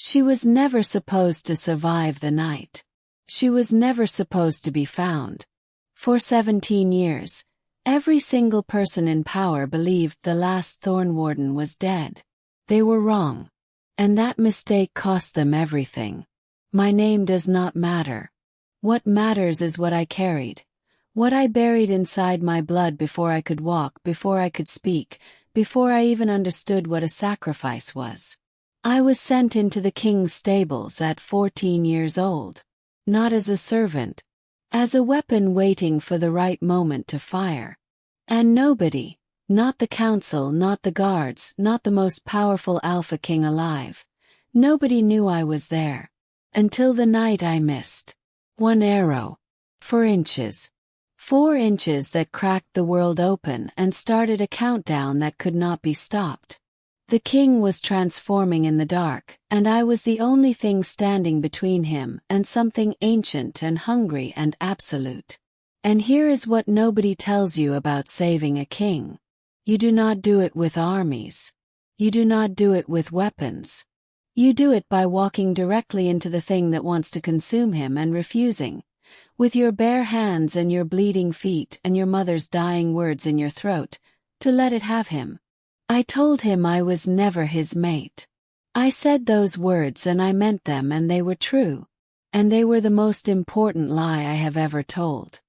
She was never supposed to survive the night. She was never supposed to be found. For 17 years, every single person in power believed the last Thornwarden was dead. They were wrong. And that mistake cost them everything. My name does not matter. What matters is what I carried. What I buried inside my blood before I could walk, before I could speak, before I even understood what a sacrifice was. I was sent into the king's stables at 14 years old. Not as a servant. As a weapon waiting for the right moment to fire. And nobody, not the council, not the guards, not the most powerful alpha king alive, nobody knew I was there. Until the night I missed. One arrow. 4 inches. 4 inches that cracked the world open and started a countdown that could not be stopped. The king was transforming in the dark, and I was the only thing standing between him and something ancient and hungry and absolute. And here is what nobody tells you about saving a king. You do not do it with armies. You do not do it with weapons. You do it by walking directly into the thing that wants to consume him and refusing. With your bare hands and your bleeding feet and your mother's dying words in your throat, to let it have him. I told him I was never his mate. I said those words and I meant them, and they were true. And they were the most important lie I have ever told.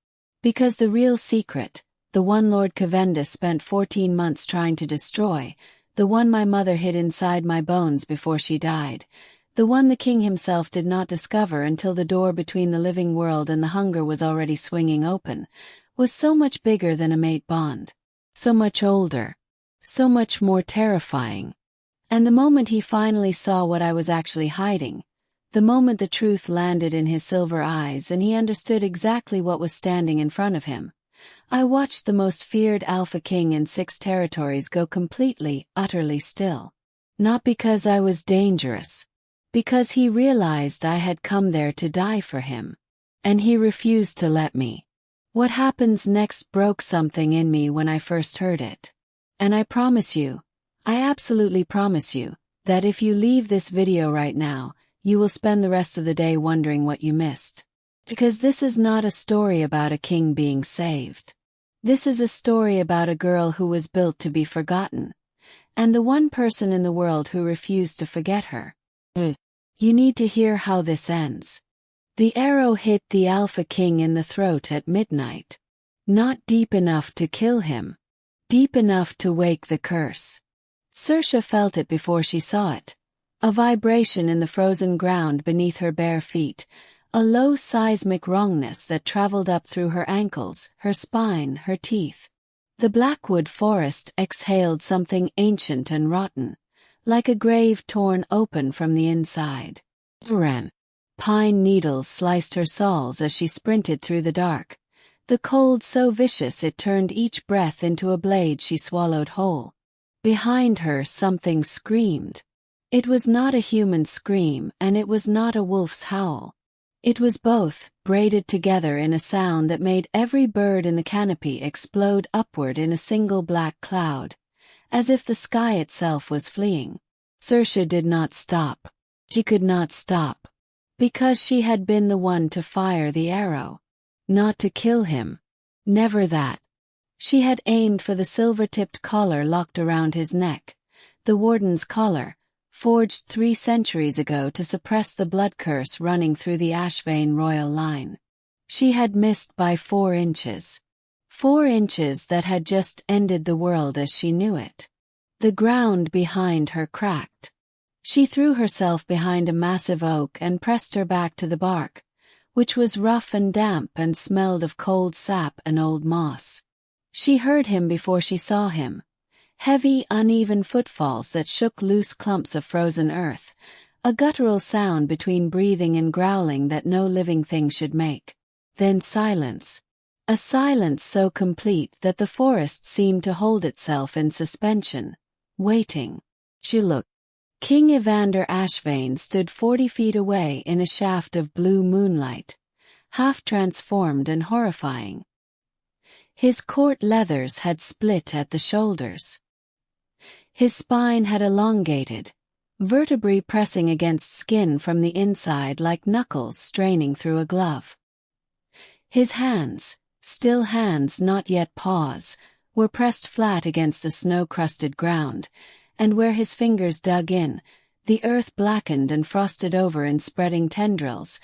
Because the real secret, the one Lord Cavendus spent 14 months trying to destroy, the one my mother hid inside my bones before she died, the one the king himself did not discover until the door between the living world and the hunger was already swinging open, was so much bigger than a mate bond. So much older. So much more terrifying. And the moment he finally saw what I was actually hiding, the moment the truth landed in his silver eyes and he understood exactly what was standing in front of him, I watched the most feared alpha king in 6 territories go completely, utterly still. Not because I was dangerous. Because he realized I had come there to die for him. And he refused to let me. What happens next broke something in me when I first heard it. And I promise you, I absolutely promise you, that if you leave this video right now, you will spend the rest of the day wondering what you missed. Because this is not a story about a king being saved. This is a story about a girl who was built to be forgotten. And the one person in the world who refused to forget her. You need to hear how this ends. The arrow hit the Alpha King in the throat at midnight. Not deep enough to kill him. Deep enough to wake the curse. Saoirse felt it before she saw it. A vibration in the frozen ground beneath her bare feet. A low seismic wrongness that traveled up through her ankles, her spine, her teeth. The Blackwood Forest exhaled something ancient and rotten. Like a grave torn open from the inside. Pine needles sliced her soles as she sprinted through the dark. The cold so vicious it turned each breath into a blade she swallowed whole. Behind her something screamed. It was not a human scream, and it was not a wolf's howl. It was both, braided together in a sound that made every bird in the canopy explode upward in a single black cloud. As if the sky itself was fleeing. Saoirse did not stop. She could not stop. Because she had been the one to fire the arrow. Not to kill him. Never that. She had aimed for the silver-tipped collar locked around his neck. The warden's collar, forged 3 centuries ago to suppress the blood curse running through the Ashvane royal line. She had missed by 4 inches. 4 inches that had just ended the world as she knew it. The ground behind her cracked. She threw herself behind a massive oak and pressed her back to the bark, which was rough and damp and smelled of cold sap and old moss. She heard him before she saw him. Heavy, uneven footfalls that shook loose clumps of frozen earth, a guttural sound between breathing and growling that no living thing should make. Then silence. A silence so complete that the forest seemed to hold itself in suspension, waiting. She looked. King Evander Ashvane stood 40 feet away in a shaft of blue moonlight, half transformed and horrifying. His court leathers had split at the shoulders. His spine had elongated, vertebrae pressing against skin from the inside like knuckles straining through a glove. His hands, still hands not yet paws, were pressed flat against the snow-crusted ground, and where his fingers dug in, the earth blackened and frosted over in spreading tendrils,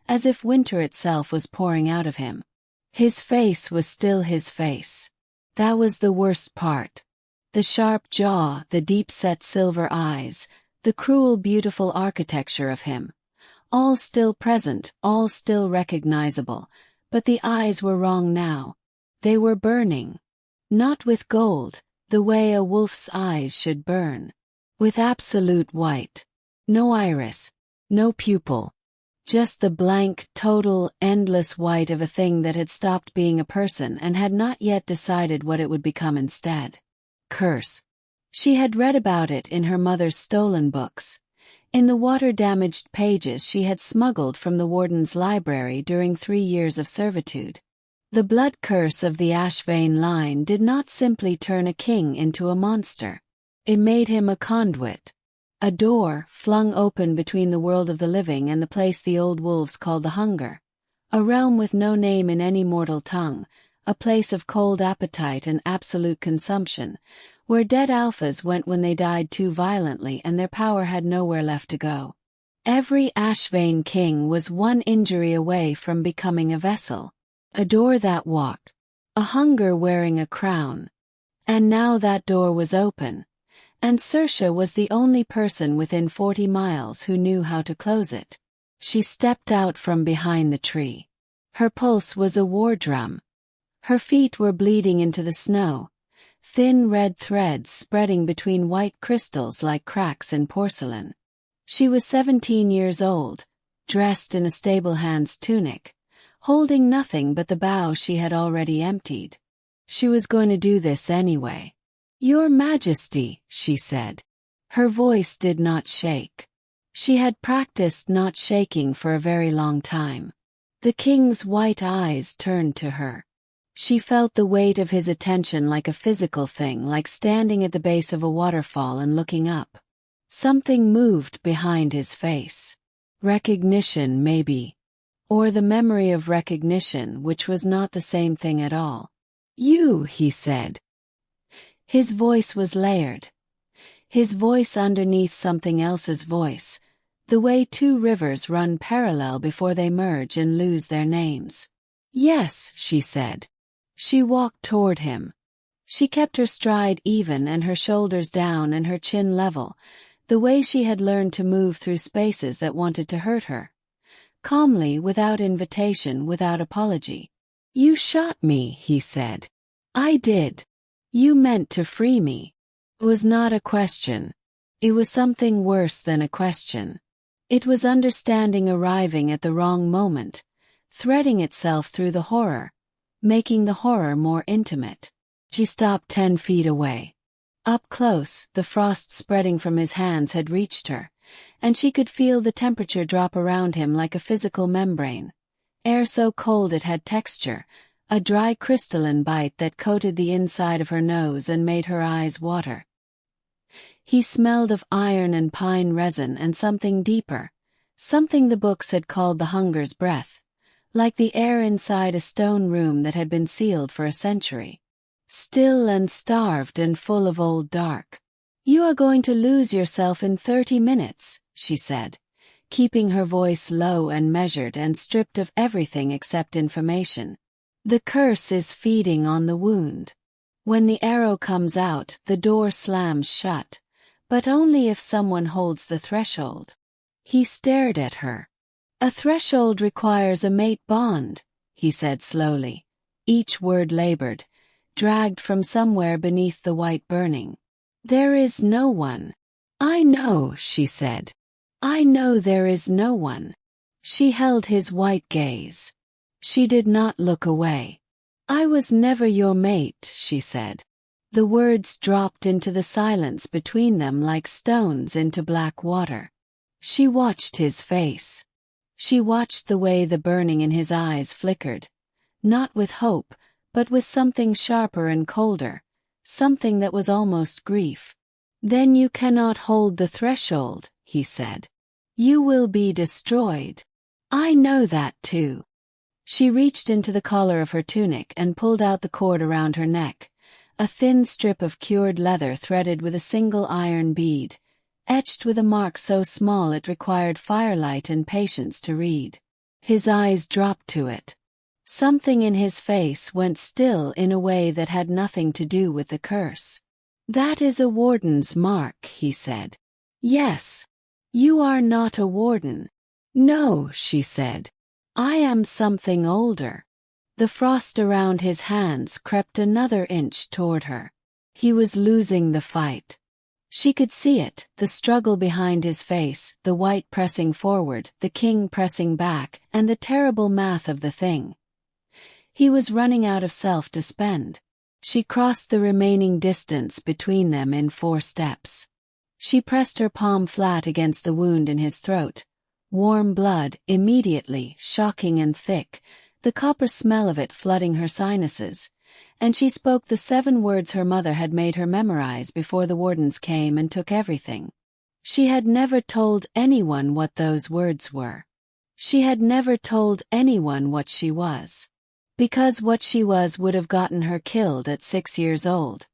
as if winter itself was pouring out of him. His face was still his face. That was the worst part. The sharp jaw, the deep-set silver eyes, the cruel beautiful architecture of him. All still present, all still recognizable, but the eyes were wrong now. They were burning. Not with gold, the way a wolf's eyes should burn. With absolute white. No iris. No pupil. Just the blank, total, endless white of a thing that had stopped being a person and had not yet decided what it would become instead. Curse. She had read about it in her mother's stolen books. In the water-damaged pages she had smuggled from the warden's library during 3 years of servitude. The blood curse of the Ashvane line did not simply turn a king into a monster. It made him a conduit. A door flung open between the world of the living and the place the old wolves called the Hunger. A realm with no name in any mortal tongue, a place of cold appetite and absolute consumption, where dead alphas went when they died too violently and their power had nowhere left to go. Every Ashvane king was one injury away from becoming a vessel. A door that walked. A Hunger wearing a crown. And now that door was open. And Saoirse was the only person within 40 miles who knew how to close it. She stepped out from behind the tree. Her pulse was a war drum. Her feet were bleeding into the snow, thin red threads spreading between white crystals like cracks in porcelain. She was 17 years old, dressed in a stable-hand's tunic, holding nothing but the bough she had already emptied. She was going to do this anyway. "Your Majesty," she said. Her voice did not shake. She had practiced not shaking for a very long time. The king's white eyes turned to her. She felt the weight of his attention like a physical thing, like standing at the base of a waterfall and looking up. Something moved behind his face. Recognition, maybe. Or the memory of recognition, which was not the same thing at all. "You," he said. His voice was layered. His voice underneath something else's voice, the way two rivers run parallel before they merge and lose their names. "Yes," she said. She walked toward him. She kept her stride even and her shoulders down and her chin level, the way she had learned to move through spaces that wanted to hurt her. Calmly, without invitation, without apology. "You shot me," he said. "I did. You meant to free me." It was not a question. It was something worse than a question. It was understanding arriving at the wrong moment, threading itself through the horror, making the horror more intimate. She stopped 10 feet away. Up close, the frost spreading from his hands had reached her, and she could feel the temperature drop around him like a physical membrane. Air so cold it had texture, a dry crystalline bite that coated the inside of her nose and made her eyes water. He smelled of iron and pine resin and something deeper, something the books had called the Hunger's breath, like the air inside a stone room that had been sealed for a century. Still and starved and full of old dark. "You are going to lose yourself in 30 minutes, she said, keeping her voice low and measured and stripped of everything except information. "The curse is feeding on the wound. When the arrow comes out, the door slams shut, but only if someone holds the threshold." He stared at her. "A threshold requires a mate bond," he said slowly, each word labored, dragged from somewhere beneath the white burning. "There is no one." "I know," she said. "I know there is no one." She held his white gaze. She did not look away. "I was never your mate," she said. The words dropped into the silence between them like stones into black water. She watched his face. She watched the way the burning in his eyes flickered, not with hope, but with something sharper and colder, something that was almost grief. Then you cannot hold the threshold, he said. You will be destroyed. I know that too. She reached into the collar of her tunic and pulled out the cord around her neck, a thin strip of cured leather threaded with a single iron bead, etched with a mark so small it required firelight and patience to read. His eyes dropped to it. Something in his face went still in a way that had nothing to do with the curse. That is a warden's mark, he said. Yes. You are not a warden. No, she said. I am something older. The frost around his hands crept another inch toward her. He was losing the fight. She could see it, the struggle behind his face, the white pressing forward, the king pressing back, and the terrible math of the thing. He was running out of self to spend. She crossed the remaining distance between them in 4 steps. She pressed her palm flat against the wound in his throat. Warm blood, immediately, shocking and thick, the copper smell of it flooding her sinuses. And she spoke the 7 words her mother had made her memorize before the wardens came and took everything. She had never told anyone what those words were. She had never told anyone what she was. Because what she was would have gotten her killed at 6 years old.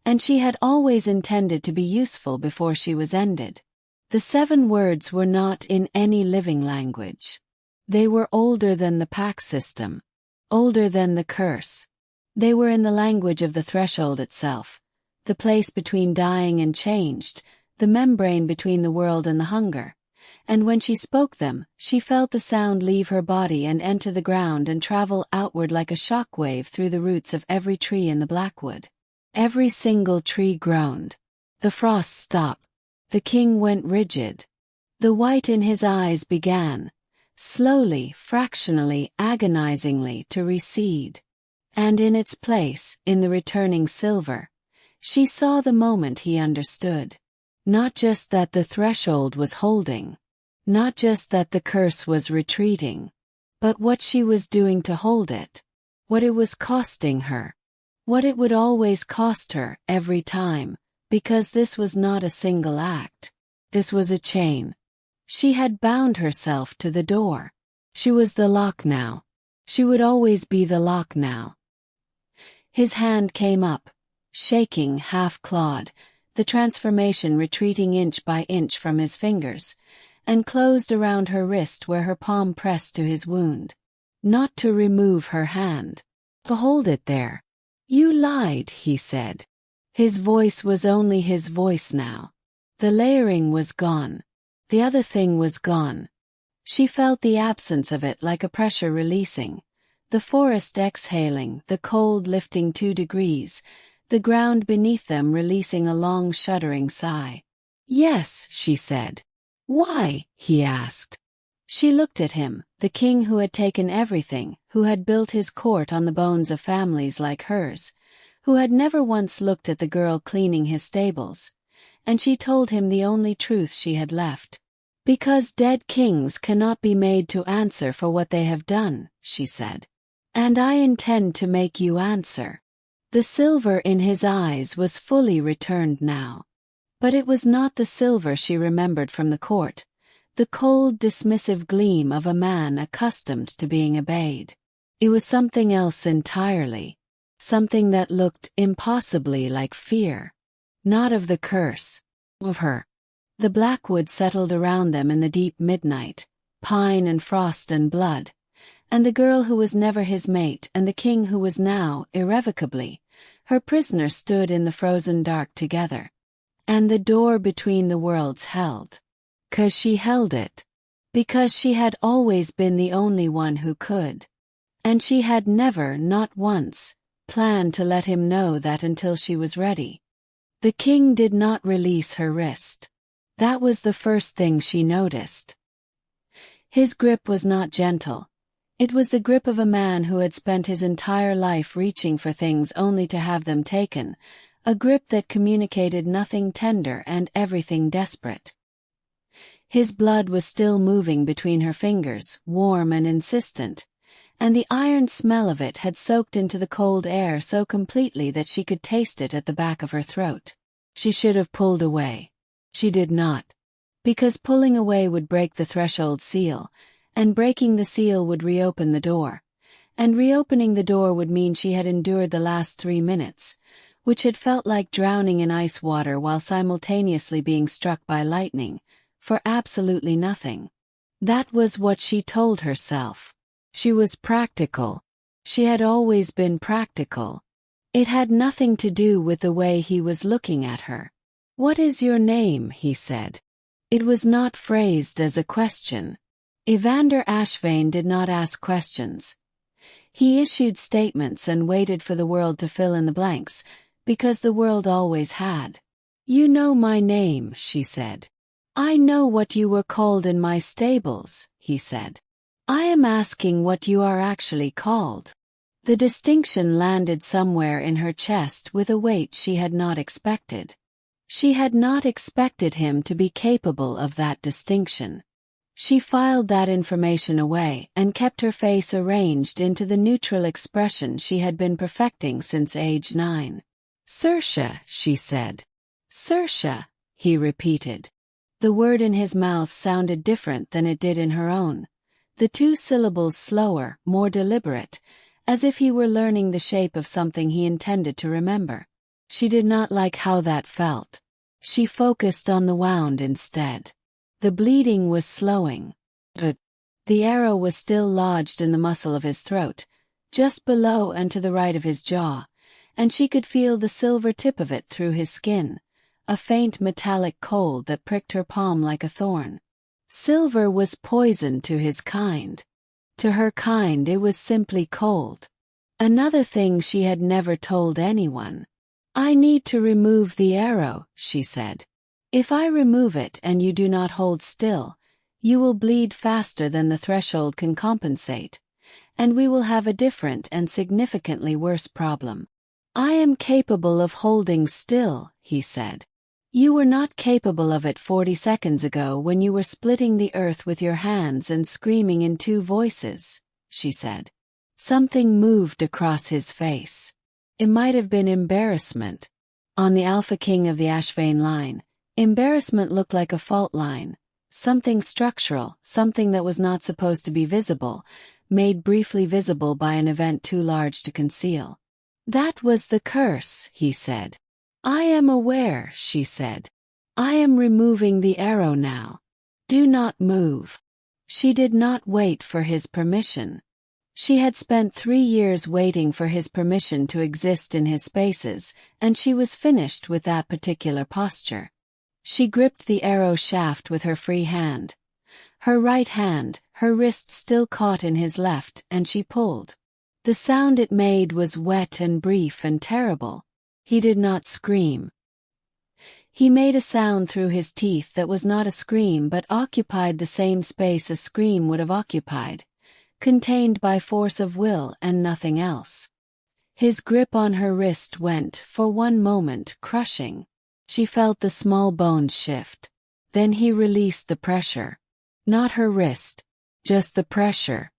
And she had always intended to be useful before she was ended. The 7 words were not in any living language. They were older than the pack system, older than the curse. They were in the language of the threshold itself, the place between dying and changed, the membrane between the world and the hunger. And when she spoke them, she felt the sound leave her body and enter the ground and travel outward like a shock wave through the roots of every tree in the Blackwood. Every single tree groaned. The frost stopped. The king went rigid. The white in his eyes began, slowly, fractionally, agonizingly, to recede. And in its place, in the returning silver, she saw the moment he understood. Not just that the threshold was holding, not just that the curse was retreating, but what she was doing to hold it, what it was costing her, what it would always cost her every time, because this was not a single act. This was a chain. She had bound herself to the door. She was the lock now. She would always be the lock now. His hand came up, shaking, half-clawed, the transformation retreating inch by inch from his fingers, and closed around her wrist where her palm pressed to his wound. Not to remove her hand. To hold it there. You lied, he said. His voice was only his voice now. The layering was gone. The other thing was gone. She felt the absence of it like a pressure releasing. The forest exhaling, the cold lifting 2 degrees, the ground beneath them releasing a long shuddering sigh. Yes, she said. Why? He asked. She looked at him, the king who had taken everything, who had built his court on the bones of families like hers, who had never once looked at the girl cleaning his stables. And she told him the only truth she had left. Because dead kings cannot be made to answer for what they have done, she said. And I intend to make you answer. The silver in his eyes was fully returned now. But it was not the silver she remembered from the court, the cold, dismissive gleam of a man accustomed to being obeyed. It was something else entirely, something that looked impossibly like fear. Not of the curse, of her. The Blackwood settled around them in the deep midnight, pine and frost and blood, and the girl who was never his mate and the king who was now, irrevocably, her prisoner stood in the frozen dark together. And the door between the worlds held. 'Cause she held it. Because she had always been the only one who could. And she had never, not once, planned to let him know that until she was ready. The king did not release her wrist. That was the first thing she noticed. His grip was not gentle. It was the grip of a man who had spent his entire life reaching for things only to have them taken, a grip that communicated nothing tender and everything desperate. His blood was still moving between her fingers, warm and insistent, and the iron smell of it had soaked into the cold air so completely that she could taste it at the back of her throat. She should have pulled away. She did not. Because pulling away would break the threshold seal, and breaking the seal would reopen the door. And reopening the door would mean she had endured the last 3 minutes, which had felt like drowning in ice water while simultaneously being struck by lightning, for absolutely nothing. That was what she told herself. She was practical. She had always been practical. It had nothing to do with the way he was looking at her. "What is your name?" he said. It was not phrased as a question. Evander Ashvane did not ask questions. He issued statements and waited for the world to fill in the blanks, because the world always had. "You know my name," she said. "I know what you were called in my stables," he said. "I am asking what you are actually called." The distinction landed somewhere in her chest with a weight she had not expected. She had not expected him to be capable of that distinction. She filed that information away and kept her face arranged into the neutral expression she had been perfecting since age 9. "Saoirse," she said. "Saoirse," he repeated. The word in his mouth sounded different than it did in her own. The 2 syllables slower, more deliberate, as if he were learning the shape of something he intended to remember. She did not like how that felt. She focused on the wound instead. The bleeding was slowing. But the arrow was still lodged in the muscle of his throat, just below and to the right of his jaw, and she could feel the silver tip of it through his skin, a faint metallic cold that pricked her palm like a thorn. Silver was poison to his kind. To her kind it was simply cold. Another thing she had never told anyone. "I need to remove the arrow," she said. "If I remove it and you do not hold still, you will bleed faster than the threshold can compensate, and we will have a different and significantly worse problem." "I am capable of holding still," he said. "You were not capable of it 40 seconds ago when you were splitting the earth with your hands and screaming in 2 voices," she said. Something moved across his face. It might have been embarrassment. On the Alpha King of the Ashvane line, embarrassment looked like a fault line, something structural, something that was not supposed to be visible, made briefly visible by an event too large to conceal. "That was the curse," he said. "I am aware," she said. "I am removing the arrow now. Do not move." She did not wait for his permission. She had spent 3 years waiting for his permission to exist in his spaces, and she was finished with that particular posture. She gripped the arrow shaft with her free hand. Her right hand, her wrist still caught in his left, and she pulled. The sound it made was wet and brief and terrible. He did not scream. He made a sound through his teeth that was not a scream but occupied the same space a scream would have occupied, contained by force of will and nothing else. His grip on her wrist went, for one moment, crushing. She felt the small bones shift. Then he released the pressure. Not her wrist, just the pressure.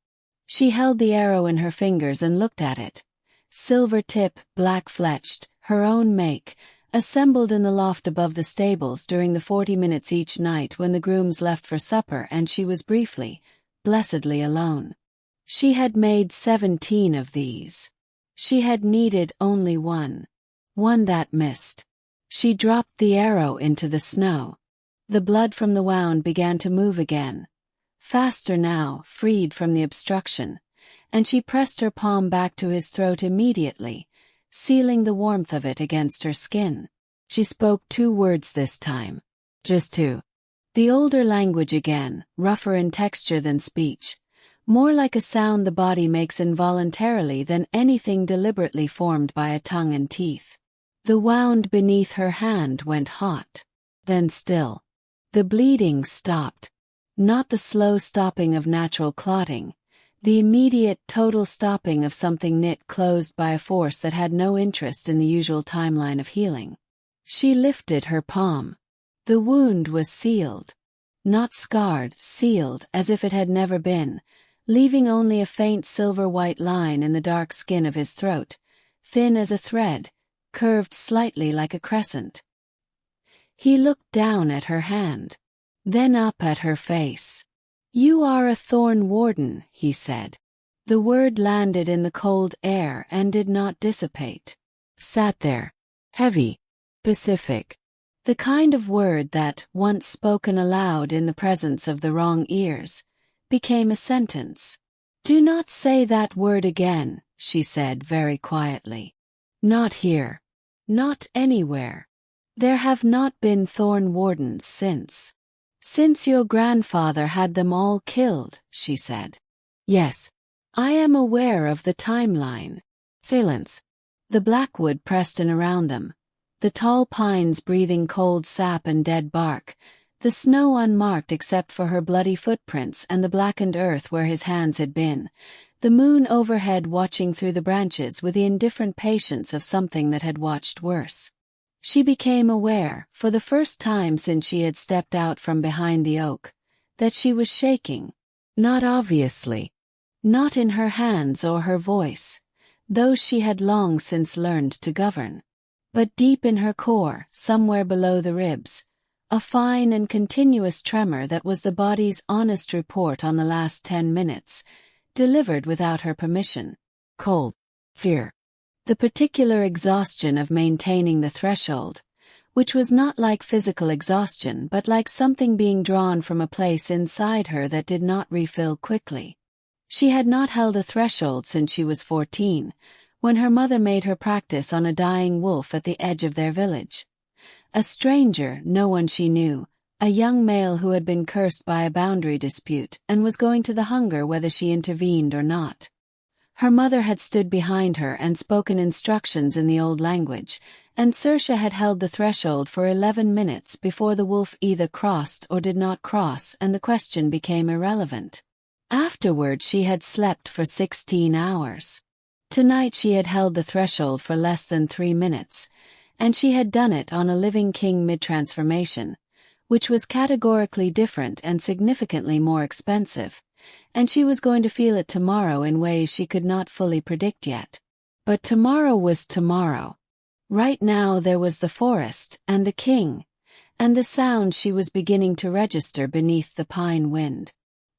She held the arrow in her fingers and looked at it. Silver tip, black-fletched, her own make, assembled in the loft above the stables during the 40 minutes each night when the grooms left for supper and she was briefly, blessedly alone. She had made 17 of these. She had needed only one. One that missed. She dropped the arrow into the snow. The blood from the wound began to move again. Faster now, freed from the obstruction, and she pressed her palm back to his throat immediately, sealing the warmth of it against her skin. She spoke 2 words this time. Just 2. The older language again, rougher in texture than speech. More like a sound the body makes involuntarily than anything deliberately formed by a tongue and teeth. The wound beneath her hand went hot. Then still. The bleeding stopped. Not the slow stopping of natural clotting. The immediate, total stopping of something knit closed by a force that had no interest in the usual timeline of healing. She lifted her palm. The wound was sealed. Not scarred, sealed as if it had never been, leaving only a faint silver-white line in the dark skin of his throat, thin as a thread, curved slightly like a crescent. He looked down at her hand, then up at her face. "You are a Thornwarden," he said. The word landed in the cold air and did not dissipate. Sat there, heavy, pacific. The kind of word that, once spoken aloud in the presence of the wrong ears, became a sentence. "Do not say that word again," she said very quietly. "Not here. Not anywhere. There have not been Thornwardens since your grandfather had them all killed," she said. "Yes. I am aware of the timeline." Silence. The Blackwood pressed in around them, the tall pines breathing cold sap and dead bark, the snow unmarked except for her bloody footprints and the blackened earth where his hands had been, the moon overhead watching through the branches with the indifferent patience of something that had watched worse. She became aware, for the first time since she had stepped out from behind the oak, that she was shaking. Not obviously. Not in her hands or her voice, those she had long since learned to govern. But deep in her core, somewhere below the ribs, a fine and continuous tremor that was the body's honest report on the last 10 minutes, delivered without her permission. Cold. Fear. The particular exhaustion of maintaining the threshold, which was not like physical exhaustion but like something being drawn from a place inside her that did not refill quickly. She had not held a threshold since she was 14, when her mother made her practice on a dying wolf at the edge of their village. A stranger, no one she knew, a young male who had been cursed by a boundary dispute and was going to the hunger whether she intervened or not. Her mother had stood behind her and spoken instructions in the old language, and Saoirse had held the threshold for 11 minutes before the wolf either crossed or did not cross, and the question became irrelevant. Afterward she had slept for 16 hours. Tonight she had held the threshold for less than 3 minutes, and she had done it on a living king mid-transformation, which was categorically different and significantly more expensive, and she was going to feel it tomorrow in ways she could not fully predict yet. But tomorrow was tomorrow. Right now there was the forest, and the king, and the sound she was beginning to register beneath the pine wind.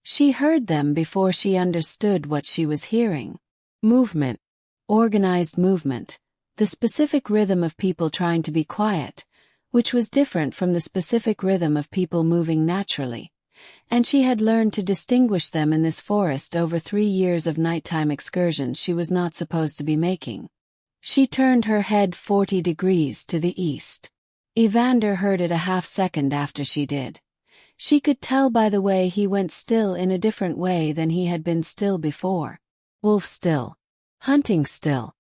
She heard them before she understood what she was hearing. Movement. Organized movement. The specific rhythm of people trying to be quiet, which was different from the specific rhythm of people moving naturally. And she had learned to distinguish them in this forest over 3 years of nighttime excursions she was not supposed to be making. She turned her head 40 degrees to the east. Evander heard it a half-second after she did. She could tell by the way he went still in a different way than he had been still before. Wolf still. Hunting still.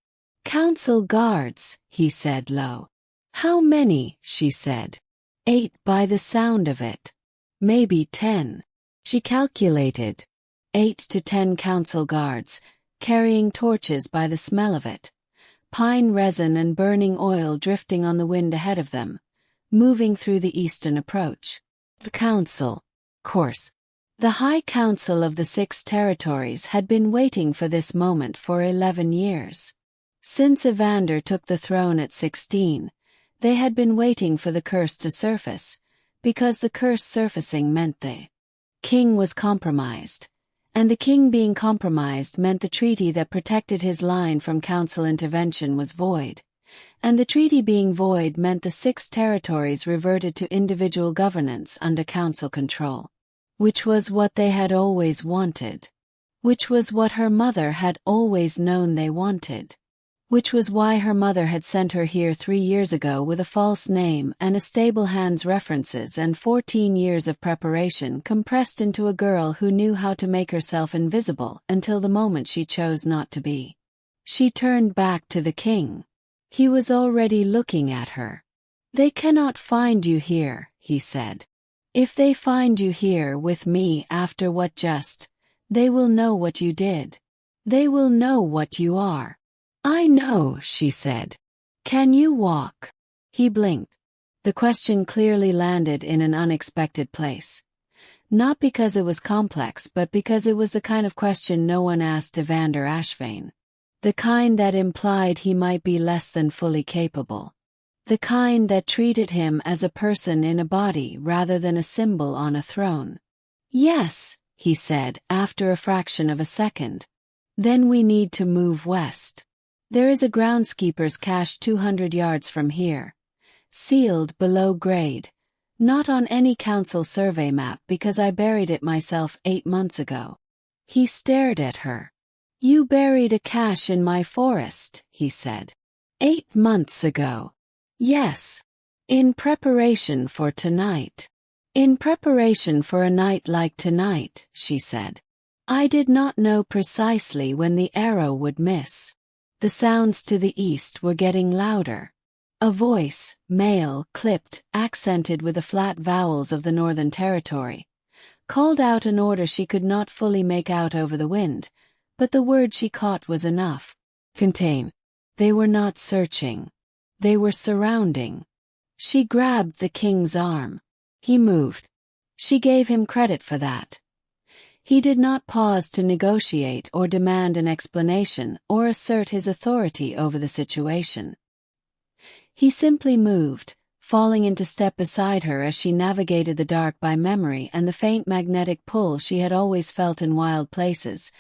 "Council guards," he said low. "How many?" she said. 8 by the sound of it. Maybe 10. She calculated. 8 to 10 council guards, carrying torches by the smell of it. Pine resin and burning oil drifting on the wind ahead of them, moving through the eastern approach. The council. Course. The High Council of the 6 territories had been waiting for this moment for 11 years. Since Evander took the throne at 16, they had been waiting for the curse to surface, because the curse surfacing meant the king was compromised, and the king being compromised meant the treaty that protected his line from council intervention was void. And the treaty being void meant the 6 territories reverted to individual governance under council control. Which was what they had always wanted. Which was what her mother had always known they wanted. Which was why her mother had sent her here 3 years ago with a false name and a stable hand's references and 14 years of preparation compressed into a girl who knew how to make herself invisible until the moment she chose not to be. She turned back to the king. He was already looking at her. "They cannot find you here," he said. "If they find you here with me after what just, they will know what you did. They will know what you are." "I know," she said. "Can you walk?" He blinked. The question clearly landed in an unexpected place. Not because it was complex but because it was the kind of question no one asked Evander Ashvane. The kind that implied he might be less than fully capable. The kind that treated him as a person in a body rather than a symbol on a throne. "Yes," he said after a fraction of a second. "Then we need to move west. There is a groundskeeper's cache 200 yards from here. Sealed below grade. Not on any council survey map because I buried it myself 8 months ago." He stared at her. "You buried a cache in my forest," he said. 8 months ago." "Yes. In preparation for tonight." "In preparation for a night like tonight," she said. "I did not know precisely when the arrow would miss." The sounds to the east were getting louder. A voice, male, clipped, accented with the flat vowels of the Northern Territory, called out an order she could not fully make out over the wind, but the word she caught was enough. Contain. They were not searching. They were surrounding. She grabbed the king's arm. He moved. She gave him credit for that. He did not pause to negotiate or demand an explanation or assert his authority over the situation. He simply moved, falling into step beside her as she navigated the dark by memory and the faint magnetic pull she had always felt in wild places,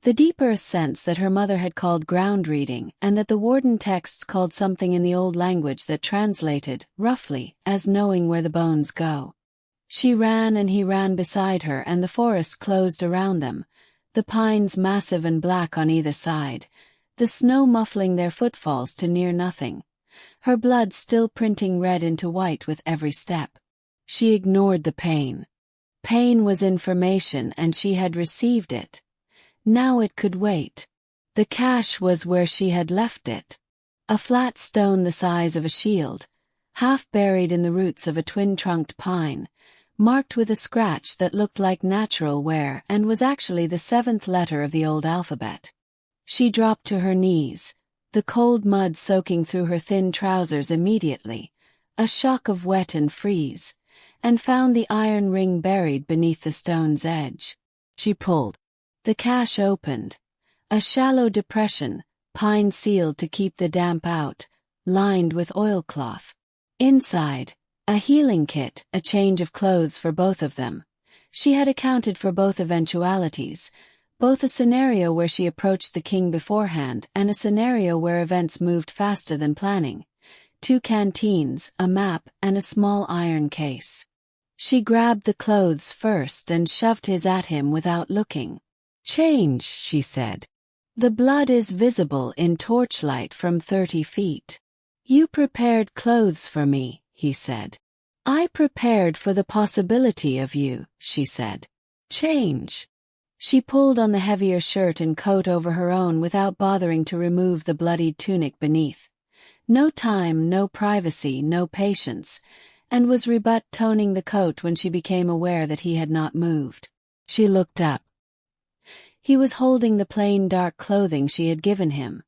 the deep earth sense that her mother had called ground reading and that the Warden texts called something in the old language that translated, roughly, as knowing where the bones go. She ran and he ran beside her and the forest closed around them, the pines massive and black on either side, the snow muffling their footfalls to near nothing, her blood still printing red into white with every step. She ignored the pain. Pain was information and she had received it. Now it could wait. The cache was where she had left it. A flat stone the size of a shield, half buried in the roots of a twin-trunked pine, marked with a scratch that looked like natural wear and was actually the 7th letter of the old alphabet. She dropped to her knees, the cold mud soaking through her thin trousers immediately, a shock of wet and freeze, and found the iron ring buried beneath the stone's edge. She pulled. The cache opened. A shallow depression, pine sealed to keep the damp out, lined with oilcloth. Inside, a healing kit, a change of clothes for both of them. She had accounted for both eventualities, both a scenario where she approached the king beforehand and a scenario where events moved faster than planning. 2 canteens, a map, and a small iron case. She grabbed the clothes first and shoved his at him without looking. "Change," she said. "The blood is visible in torchlight from 30 feet. You prepared clothes for me," he said. "I prepared for the possibility of you," she said. "Change." She pulled on the heavier shirt and coat over her own without bothering to remove the bloodied tunic beneath. No time, no privacy, no patience, and was toning the coat when she became aware that he had not moved. She looked up. He was holding the plain dark clothing she had given him.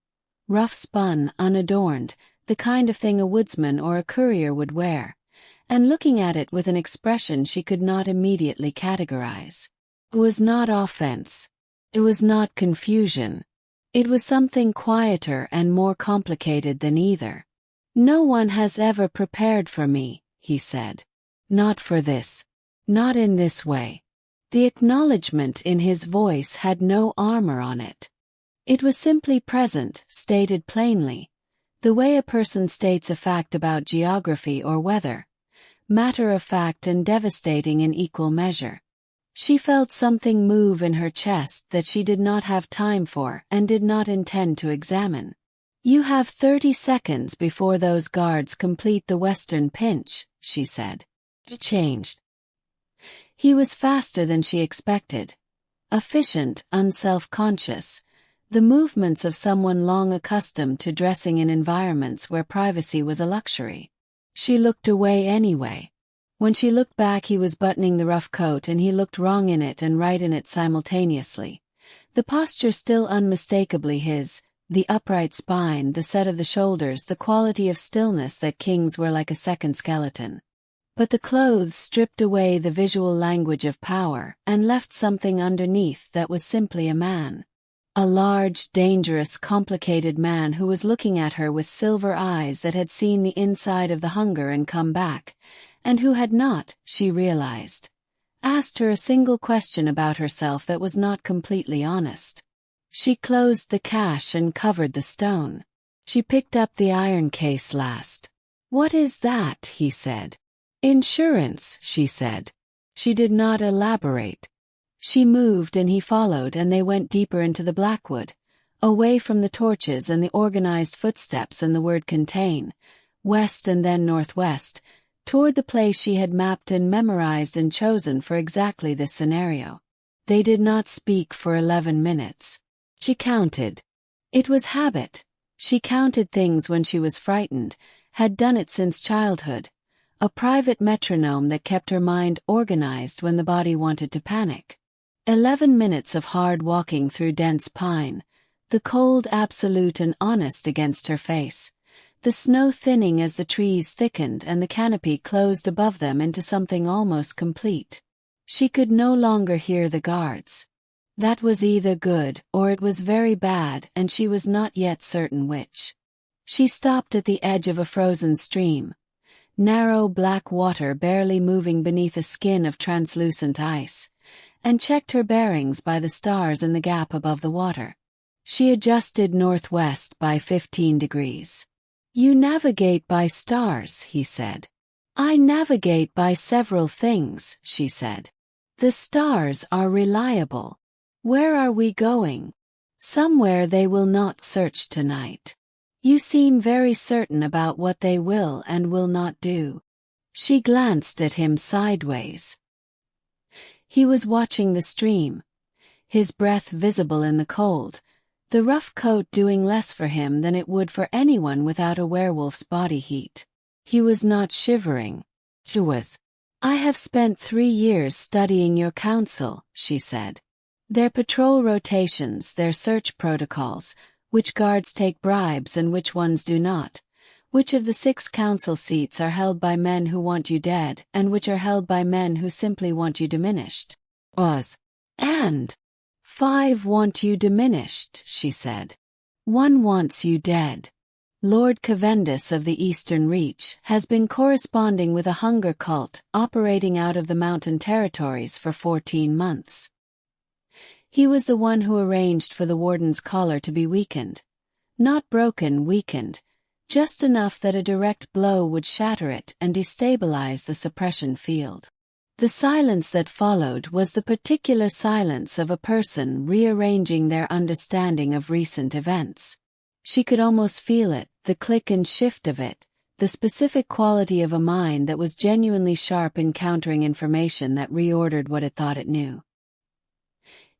Rough spun, unadorned, the kind of thing a woodsman or a courier would wear, and looking at it with an expression she could not immediately categorize. It was not offense. It was not confusion. It was something quieter and more complicated than either. "No one has ever prepared for me," he said. "Not for this. Not in this way." The acknowledgement in his voice had no armor on it. It was simply present, stated plainly, the way a person states a fact about geography or weather, matter of fact and devastating in equal measure. She felt something move in her chest that she did not have time for and did not intend to examine. "You have 30 seconds before those guards complete the western pinch," she said. It changed. He was faster than she expected. Efficient, unself-conscious, the movements of someone long accustomed to dressing in environments where privacy was a luxury. She looked away anyway. When she looked back, he was buttoning the rough coat and he looked wrong in it and right in it simultaneously. The posture still unmistakably his, the upright spine, the set of the shoulders, the quality of stillness that kings were like a second skeleton. But the clothes stripped away the visual language of power and left something underneath that was simply a man. A large, dangerous, complicated man who was looking at her with silver eyes that had seen the inside of the hunger and come back, and who had not, she realized, asked her a single question about herself that was not completely honest. She closed the cache and covered the stone. She picked up the iron case last. "What is that?" he said. "Insurance," she said. She did not elaborate. She moved and he followed, and they went deeper into the Blackwood, away from the torches and the organized footsteps and the word contain, west and then northwest, toward the place she had mapped and memorized and chosen for exactly this scenario. They did not speak for 11 minutes. She counted. It was habit. She counted things when she was frightened, had done it since childhood, a private metronome that kept her mind organized when the body wanted to panic. 11 minutes of hard walking through dense pine, the cold absolute and honest against her face, the snow thinning as the trees thickened and the canopy closed above them into something almost complete. She could no longer hear the guards. That was either good or it was very bad, and she was not yet certain which. She stopped at the edge of a frozen stream, narrow black water barely moving beneath a skin of translucent ice, and checked her bearings by the stars in the gap above the water. She adjusted northwest by 15 degrees. "You navigate by stars," he said. "I navigate by several things," she said. "The stars are reliable. Where are we going?" "Somewhere they will not search tonight. You seem very certain about what they will and will not do." She glanced at him sideways. He was watching the stream, his breath visible in the cold, the rough coat doing less for him than it would for anyone without a werewolf's body heat. He was not shivering. She was. "I have spent 3 years studying your council," she said. "Their patrol rotations, their search protocols, which guards take bribes and which ones do not, which of the 6 council seats are held by men who want you dead and which are held by men who simply want you diminished." And 5 want you diminished, she said. 1 wants you dead. Lord Cavendus of the Eastern Reach has been corresponding with a hunger cult operating out of the mountain territories for 14 months. He was the one who arranged for the warden's collar to be weakened. Not broken, weakened. Just enough that a direct blow would shatter it and destabilize the suppression field. The silence that followed was the particular silence of a person rearranging their understanding of recent events. She could almost feel it, the click and shift of it, the specific quality of a mind that was genuinely sharp in countering information that reordered what it thought it knew.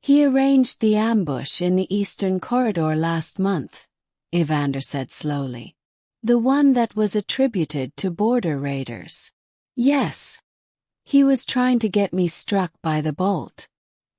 "He arranged the ambush in the eastern corridor last month," Evander said slowly. "The one that was attributed to border raiders." "Yes. He was trying to get me struck by the bolt.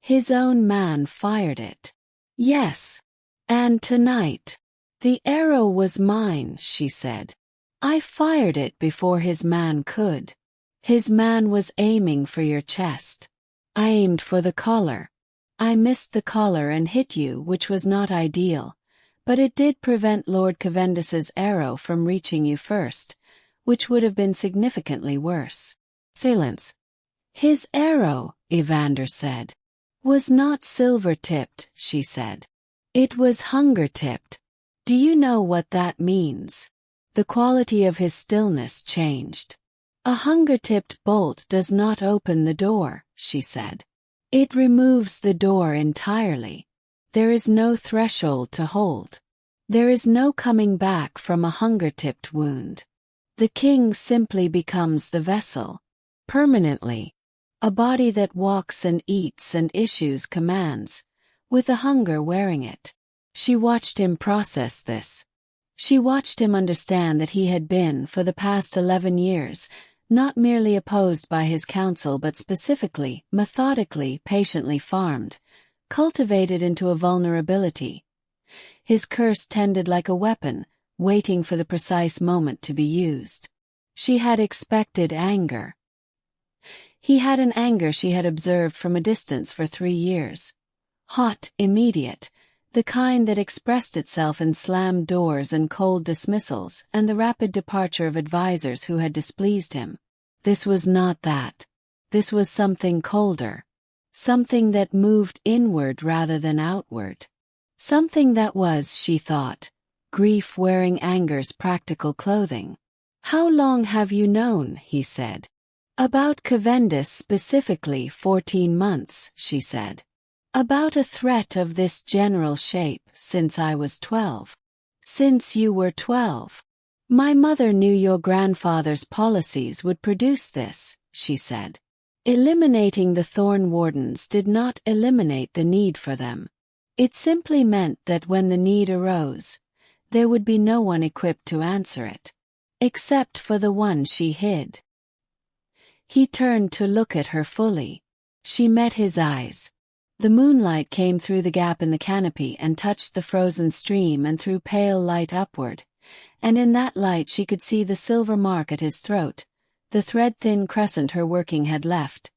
His own man fired it." "Yes. And tonight. The arrow was mine," she said. "I fired it before his man could. His man was aiming for your chest. I aimed for the collar. I missed the collar and hit you, which was not ideal, but it did prevent Lord Cavendus's arrow from reaching you first, which would have been significantly worse." Silence. "His arrow," Evander said, "was not silver-tipped," she said. "It was hunger-tipped. Do you know what that means?" The quality of his stillness changed. "A hunger-tipped bolt does not open the door," she said. "It removes the door entirely. There is no threshold to hold. There is no coming back from a hunger-tipped wound. The king simply becomes the vessel. Permanently. A body that walks and eats and issues commands, with the hunger wearing it." She watched him process this. She watched him understand that he had been, for the past 11 years, not merely opposed by his council but specifically, methodically, patiently farmed, cultivated into a vulnerability. His curse tended like a weapon, waiting for the precise moment to be used. She had expected anger. He had an anger she had observed from a distance for 3 years. Hot, immediate, The kind that expressed itself in slammed doors and cold dismissals and the rapid departure of advisors who had displeased him. This was not that. This was something colder. Something that moved inward rather than outward. Something that was, she thought, grief wearing anger's practical clothing. "How long have you known?" he said. "About Cavendus specifically 14 months, she said. "About a threat of this general shape since I was 12. "Since you were 12. "My mother knew your grandfather's policies would produce this," she said. Eliminating the Thornwardens did not eliminate the need for them. It simply meant that when the need arose, there would be no one equipped to answer it. Except for the one she hid. He turned to look at her fully. She met his eyes. The moonlight came through the gap in the canopy and touched the frozen stream and threw pale light upward, and in that light she could see the silver mark at his throat, the thread-thin crescent her working had left,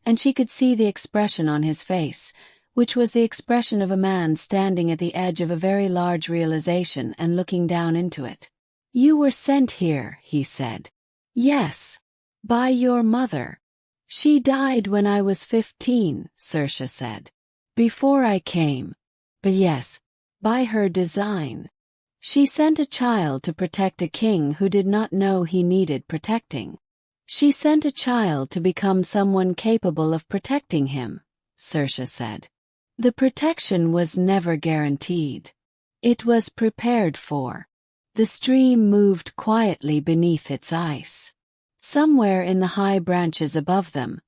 and she could see the expression on his face, which was the expression of a man standing at the edge of a very large realization and looking down into it. "You were sent here," he said. "Yes. By your mother. She died when I was 15, Saoirse said. "Before I came. But yes, by her design. She sent a child to protect a king who did not know he needed protecting. She sent a child to become someone capable of protecting him," Saoirse said. "The protection was never guaranteed. It was prepared for." The stream moved quietly beneath its ice. Somewhere in the high branches above them,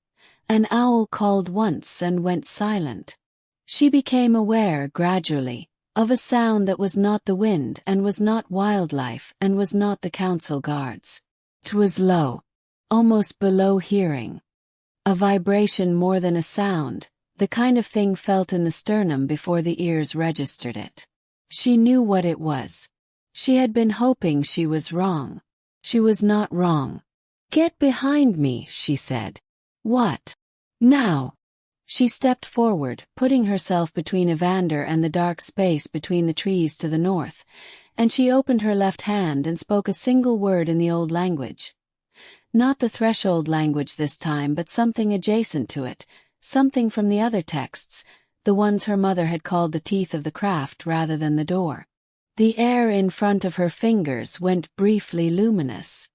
an owl called once and went silent. She became aware, gradually, of a sound that was not the wind and was not wildlife and was not the council guards. 'Twas low, almost below hearing. A vibration more than a sound, the kind of thing felt in the sternum before the ears registered it. She knew what it was. She had been hoping she was wrong. She was not wrong. "Get behind me," she said. "What? Now?" She stepped forward, putting herself between Evander and the dark space between the trees to the north, and she opened her left hand and spoke a single word in the old language. Not the threshold language this time, but something adjacent to it, something from the other texts, the ones her mother had called the teeth of the craft rather than the door. The air in front of her fingers went briefly luminous.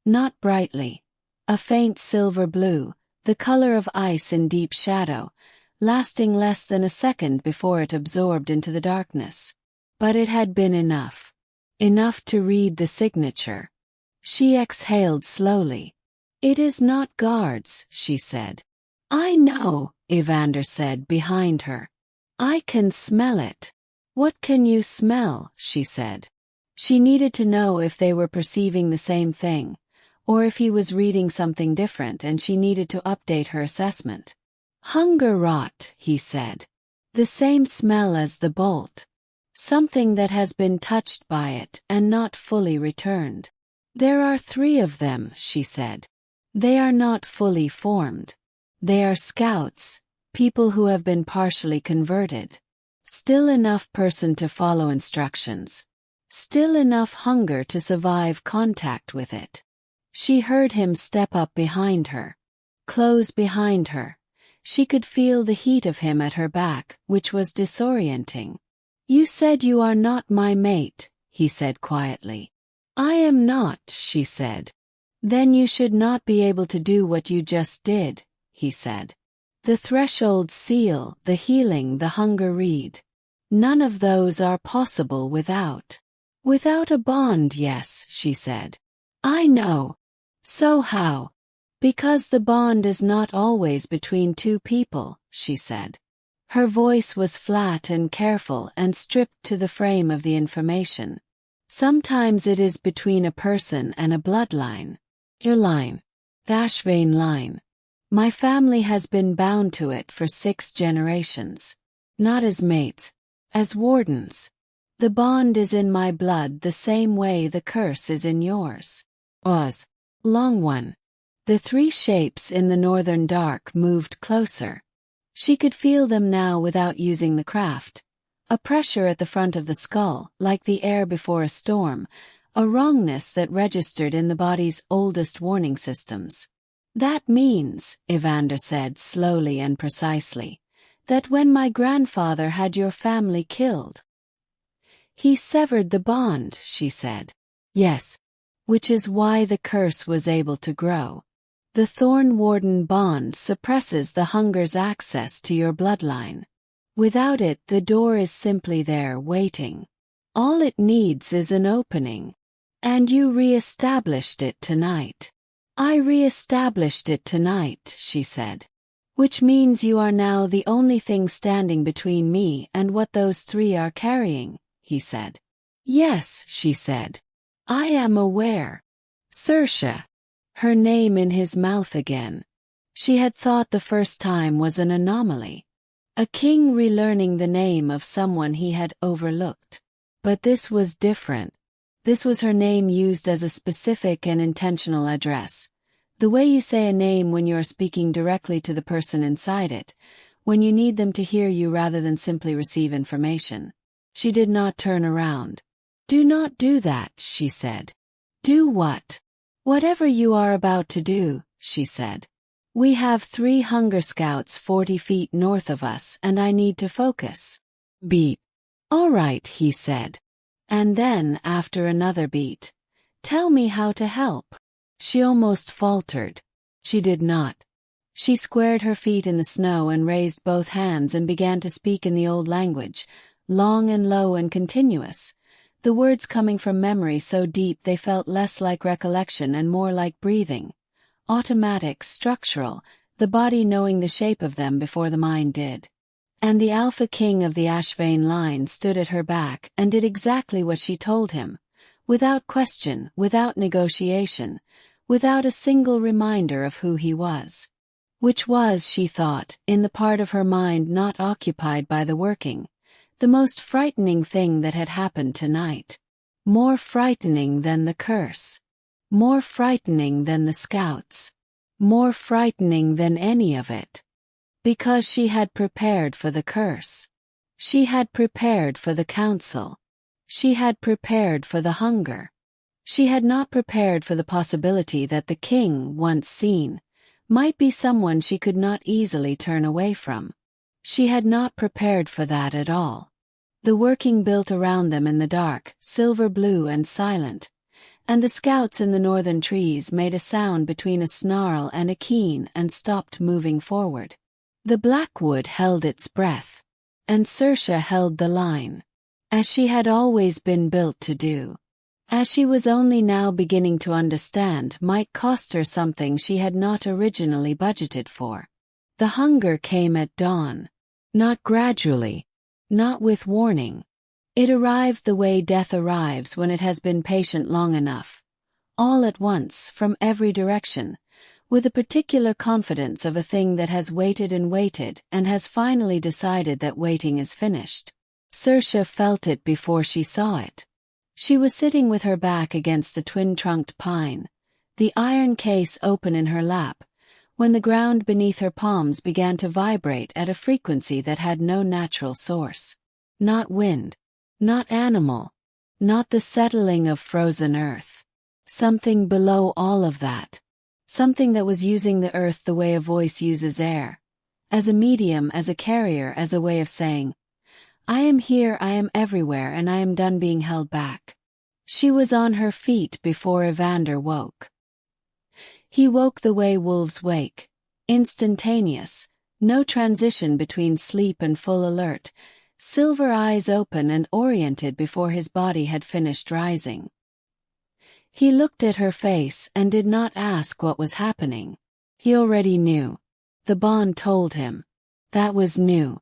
Not brightly. A faint silver blue, the color of ice in deep shadow, lasting less than a second before it absorbed into the darkness. But it had been enough. Enough to read the signature. She exhaled slowly. "It is not guards," she said. "I know," Evander said behind her. "I can smell it." "What can you smell?" she said. She needed to know if they were perceiving the same thing, or if he was reading something different, and she needed to update her assessment. "Hunger rot," he said. "The same smell as the bolt. Something that has been touched by it and not fully returned." "There are 3 of them," she said. "They are not fully formed. They are scouts, people who have been partially converted. Still enough person to follow instructions. Still enough hunger to survive contact with it." She heard him step up behind her. Close behind her. She could feel the heat of him at her back, which was disorienting. "You said you are not my mate," he said quietly. "I am not," she said. "Then you should not be able to do what you just did," he said. "The threshold seal, the healing, the hunger read. None of those are possible without." "Without a bond, yes," she said. "I know. So how?" "Because the bond is not always between 2 people," she said. Her voice was flat and careful and stripped to the frame of the information. "Sometimes it is between a person and a bloodline. Your line. The Ashvane line. My family has been bound to it for 6 generations. Not as mates, as wardens. The bond is in my blood the same way the curse is in yours." "Was. Long one." The 3 shapes in the northern dark moved closer. She could feel them now without using the craft. A pressure at the front of the skull, like the air before a storm, a wrongness that registered in the body's oldest warning systems. That means, Evander said slowly and precisely, that when my grandfather had your family killed, he severed the bond, she said. Yes. Which is why the curse was able to grow. The Thornwarden bond suppresses the hunger's access to your bloodline. Without it, the door is simply there waiting. All it needs is an opening. And you re-established it tonight. I re-established it tonight, she said. Which means you are now the only thing standing between me and what those three are carrying, he said. Yes, she said. I am aware. Saoirse. Her name in his mouth again. She had thought the first time was an anomaly. A king relearning the name of someone he had overlooked. But this was different. This was her name used as a specific and intentional address. The way you say a name when you are speaking directly to the person inside it, when you need them to hear you rather than simply receive information. She did not turn around. Do not do that, she said. Do what? Whatever you are about to do, she said. We have 3 hunger scouts 40 feet north of us and I need to focus. Beep. All right, he said. And then, after another beat, tell me how to help. She almost faltered. She did not. She squared her feet in the snow and raised both hands and began to speak in the old language, long and low and continuous. The words coming from memory so deep they felt less like recollection and more like breathing. Automatic, structural, the body knowing the shape of them before the mind did. And the Alpha King of the Ashvane line stood at her back and did exactly what she told him, without question, without negotiation, without a single reminder of who he was. Which was, she thought, in the part of her mind not occupied by the working, the most frightening thing that had happened tonight. More frightening than the curse. More frightening than the scouts. More frightening than any of it. Because she had prepared for the curse. She had prepared for the council. She had prepared for the hunger. She had not prepared for the possibility that the king, once seen, might be someone she could not easily turn away from. She had not prepared for that at all. The working built around them in the dark, silver blue and silent, and the scouts in the northern trees made a sound between a snarl and a keen and stopped moving forward. The Blackwood held its breath, and Saoirse held the line, as she had always been built to do. As she was only now beginning to understand might cost her something she had not originally budgeted for. The hunger came at dawn. Not gradually. Not with warning. It arrived the way death arrives when it has been patient long enough. All at once, from every direction, with a particular confidence of a thing that has waited and has finally decided that waiting is finished. Saoirse felt it before she saw it. She was sitting with her back against the twin-trunked pine, the iron case open in her lap, when the ground beneath her palms began to vibrate at a frequency that had no natural source. Not wind. Not animal. Not the settling of frozen earth. Something below all of that. Something that was using the earth the way a voice uses air. As a medium, as a carrier, as a way of saying, I am here, I am everywhere, and I am done being held back. She was on her feet before Evander woke. He woke the way wolves wake. Instantaneous. No transition between sleep and full alert. Silver eyes open and oriented before his body had finished rising. He looked at her face and did not ask what was happening. He already knew. The bond told him. That was new.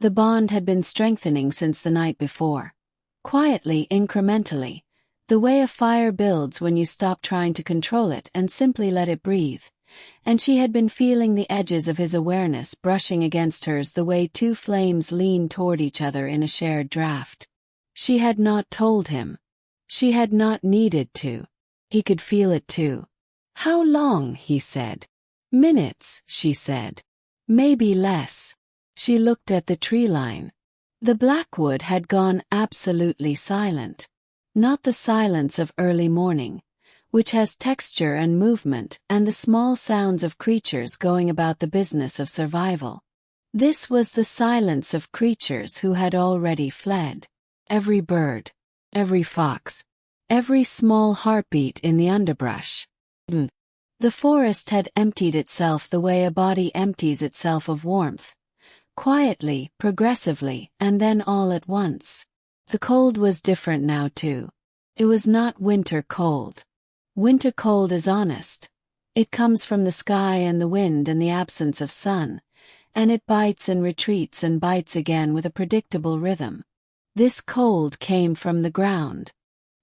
The bond had been strengthening since the night before. Quietly, incrementally. The way a fire builds when you stop trying to control it and simply let it breathe. And she had been feeling the edges of his awareness brushing against hers the way 2 flames lean toward each other in a shared draft. She had not told him. She had not needed to. He could feel it too. How long, he said. Minutes, she said. Maybe less. She looked at the tree line. The Blackwood had gone absolutely silent. Not the silence of early morning, which has texture and movement and the small sounds of creatures going about the business of survival. This was the silence of creatures who had already fled. Every bird, every fox, every small heartbeat in the underbrush. The forest had emptied itself the way a body empties itself of warmth. Quietly, progressively, and then all at once. The cold was different now too. It was not winter cold. Winter cold is honest. It comes from the sky and the wind and the absence of sun, and it bites and retreats and bites again with a predictable rhythm. This cold came from the ground.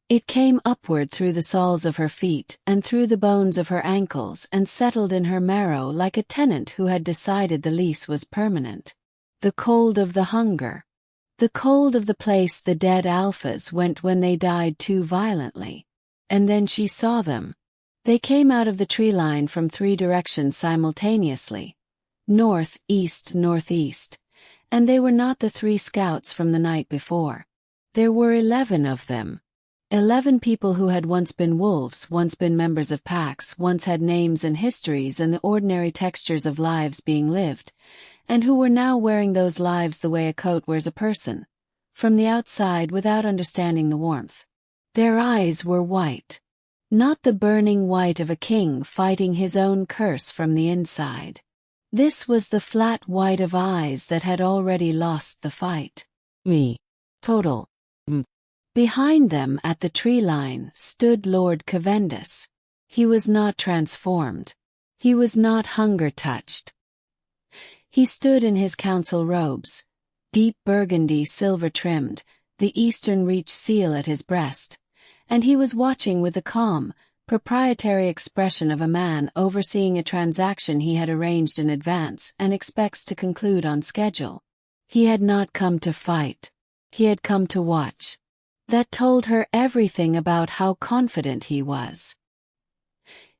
It came upward through the soles of her feet and through the bones of her ankles and settled in her marrow like a tenant who had decided the lease was permanent. The cold of the hunger. The cold of the place the dead alphas went when they died too violently. And then she saw them. They came out of the tree line from 3 directions simultaneously. North, east, northeast. And they were not the 3 scouts from the night before. There were 11 of them. 11 people who had once been wolves, once been members of packs, once had names and histories and the ordinary textures of lives being lived, and who were now wearing those lives the way a coat wears a person, from the outside without understanding the warmth. Their eyes were white. Not the burning white of a king fighting his own curse from the inside. This was the flat white of eyes that had already lost the fight. Total. Behind them at the tree line stood Lord Cavendus. He was not transformed. He was not hunger-touched. He stood in his council robes, deep burgundy silver-trimmed, the Eastern Reach seal at his breast, and he was watching with the calm, proprietary expression of a man overseeing a transaction he had arranged in advance and expects to conclude on schedule. He had not come to fight. He had come to watch. That told her everything about how confident he was.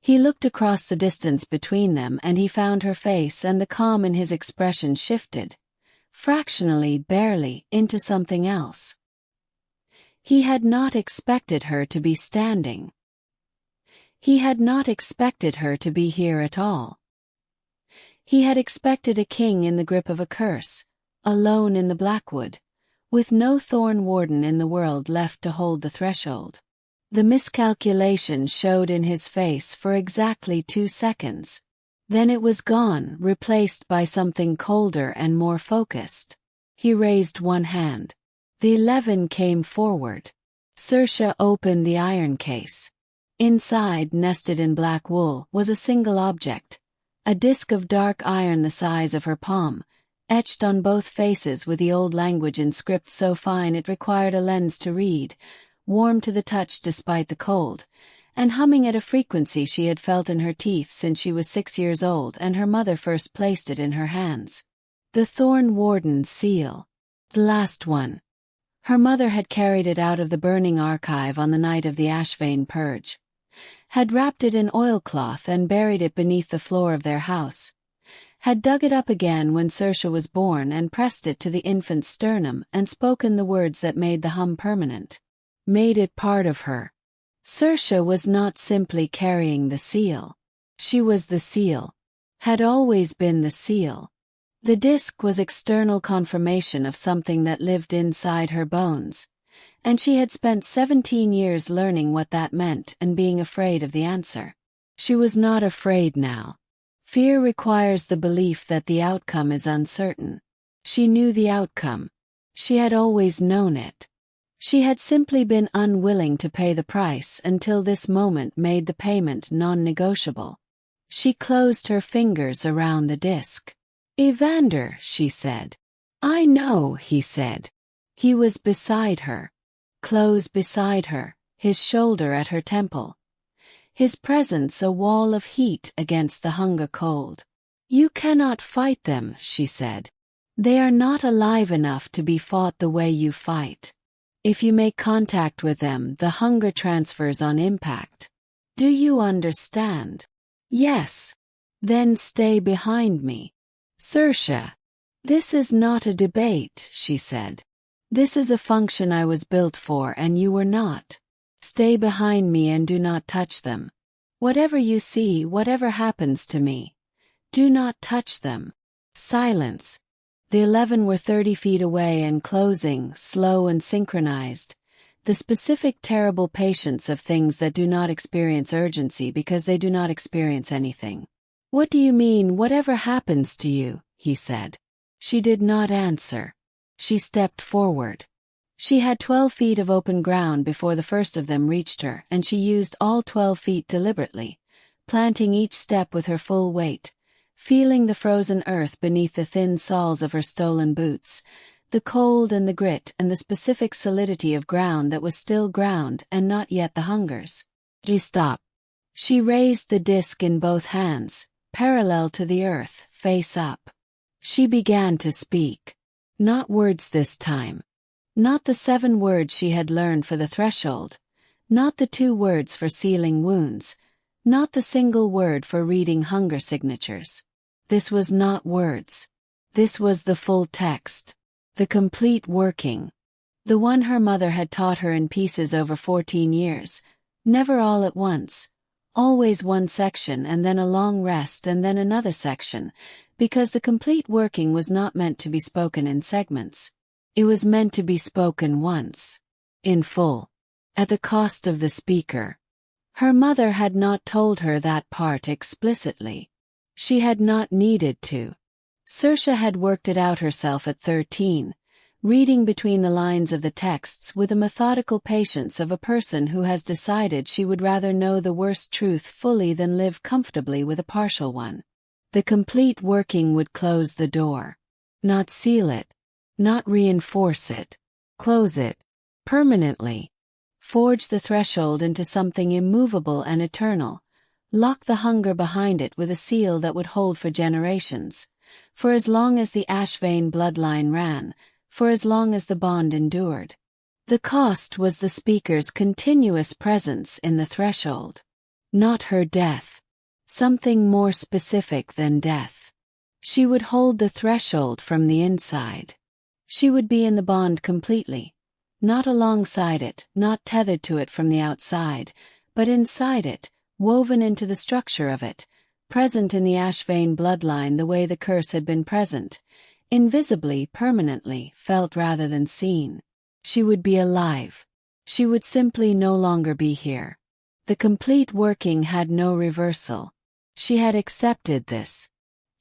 He looked across the distance between them and he found her face, and the calm in his expression shifted, fractionally, barely, into something else. He had not expected her to be standing. He had not expected her to be here at all. He had expected a king in the grip of a curse, alone in the Blackwood, with no Thornwarden in the world left to hold the threshold. The miscalculation showed in his face for exactly 2 seconds. Then it was gone, replaced by something colder and more focused. He raised one hand. The 11 came forward. Saoirse opened the iron case. Inside, nested in black wool, was a single object, a disc of dark iron the size of her palm, etched on both faces with the old language in script so fine it required a lens to read, warm to the touch despite the cold, and humming at a frequency she had felt in her teeth since she was 6 years old and her mother first placed it in her hands. The Thornwarden seal. The last one. Her mother had carried it out of the burning archive on the night of the Ashvane purge, had wrapped it in oilcloth and buried it beneath the floor of their house, had dug it up again when Saoirse was born and pressed it to the infant's sternum and spoken the words that made the hum permanent, made it part of her. Saoirse was not simply carrying the seal. She was the seal, had always been the seal. The disc was external confirmation of something that lived inside her bones, and she had spent 17 years learning what that meant and being afraid of the answer. She was not afraid now. Fear requires the belief that the outcome is uncertain. She knew the outcome. She had always known it. She had simply been unwilling to pay the price until this moment made the payment non-negotiable. She closed her fingers around the disc. "Evander," she said. "I know," he said. He was beside her. Close beside her, his shoulder at her temple. His presence a wall of heat against the hunger cold. "You cannot fight them," she said. "They are not alive enough to be fought the way you fight. If you make contact with them, the hunger transfers on impact. Do you understand?" "Yes." "Then stay behind me." "Saoirse, this is not a debate," she said. This is a function I was built for and you were not. Stay behind me and do not touch them. Whatever you see, whatever happens to me, do not touch them. Silence. The 11 were 30 feet away and closing, slow and synchronized. The specific terrible patience of things that do not experience urgency because they do not experience anything. What do you mean, whatever happens to you? He said. She did not answer. She stepped forward. She had 12 feet of open ground before the first of them reached her, and she used all 12 feet deliberately, planting each step with her full weight, feeling the frozen earth beneath the thin soles of her stolen boots, the cold and the grit and the specific solidity of ground that was still ground and not yet the hunger's. She stopped. She raised the disc in both hands, parallel to the earth, face up. She began to speak. Not words this time. Not the 7 words she had learned for the threshold. Not the 2 words for sealing wounds. Not the single word for reading hunger signatures. This was not words. This was the full text. The complete working. The one her mother had taught her in pieces over 14 years. Never all at once. Always one section and then a long rest and then another section, because the complete working was not meant to be spoken in segments. It was meant to be spoken once. In full. At the cost of the speaker. Her mother had not told her that part explicitly. She had not needed to. Saoirse had worked it out herself at 13, reading between the lines of the texts with the methodical patience of a person who has decided she would rather know the worst truth fully than live comfortably with a partial one. The complete working would close the door. Not seal it. Not reinforce it. Close it. Permanently. Forge the threshold into something immovable and eternal. Lock the hunger behind it with a seal that would hold for generations. For as long as the Ashvane bloodline ran. For as long as the bond endured. The cost was the speaker's continuous presence in the threshold. Not her death. Something more specific than death. She would hold the threshold from the inside. She would be in the bond completely. Not alongside it, not tethered to it from the outside, but inside it, woven into the structure of it, present in the Ashvane bloodline the way the curse had been present, invisibly, permanently, felt rather than seen. She would be alive. She would simply no longer be here. The complete working had no reversal. She had accepted this.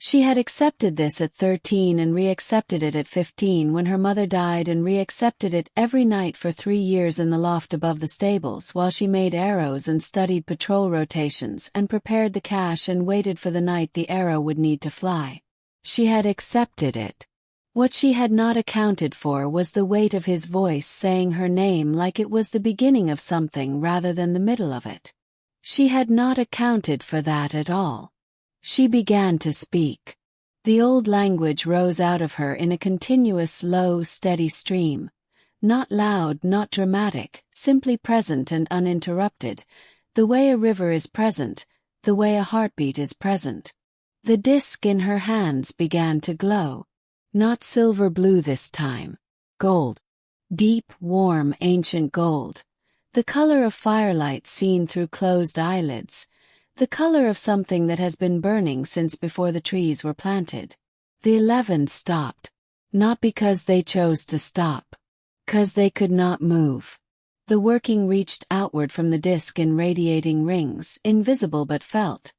She had accepted this at 13 and re-accepted it at 15 when her mother died and re-accepted it every night for 3 years in the loft above the stables while she made arrows and studied patrol rotations and prepared the cache and waited for the night the arrow would need to fly. She had accepted it. What she had not accounted for was the weight of his voice saying her name like it was the beginning of something rather than the middle of it. She had not accounted for that at all. She began to speak. The old language rose out of her in a continuous low, steady stream. Not loud, not dramatic, simply present and uninterrupted, the way a river is present, the way a heartbeat is present. The disc in her hands began to glow. Not silver blue this time. Gold. Deep, warm, ancient gold. The color of firelight seen through closed eyelids. The color of something that has been burning since before the trees were planted. The 11 stopped. Not because they chose to stop. 'Cause they could not move. The working reached outward from the disc in radiating rings, invisible but felt.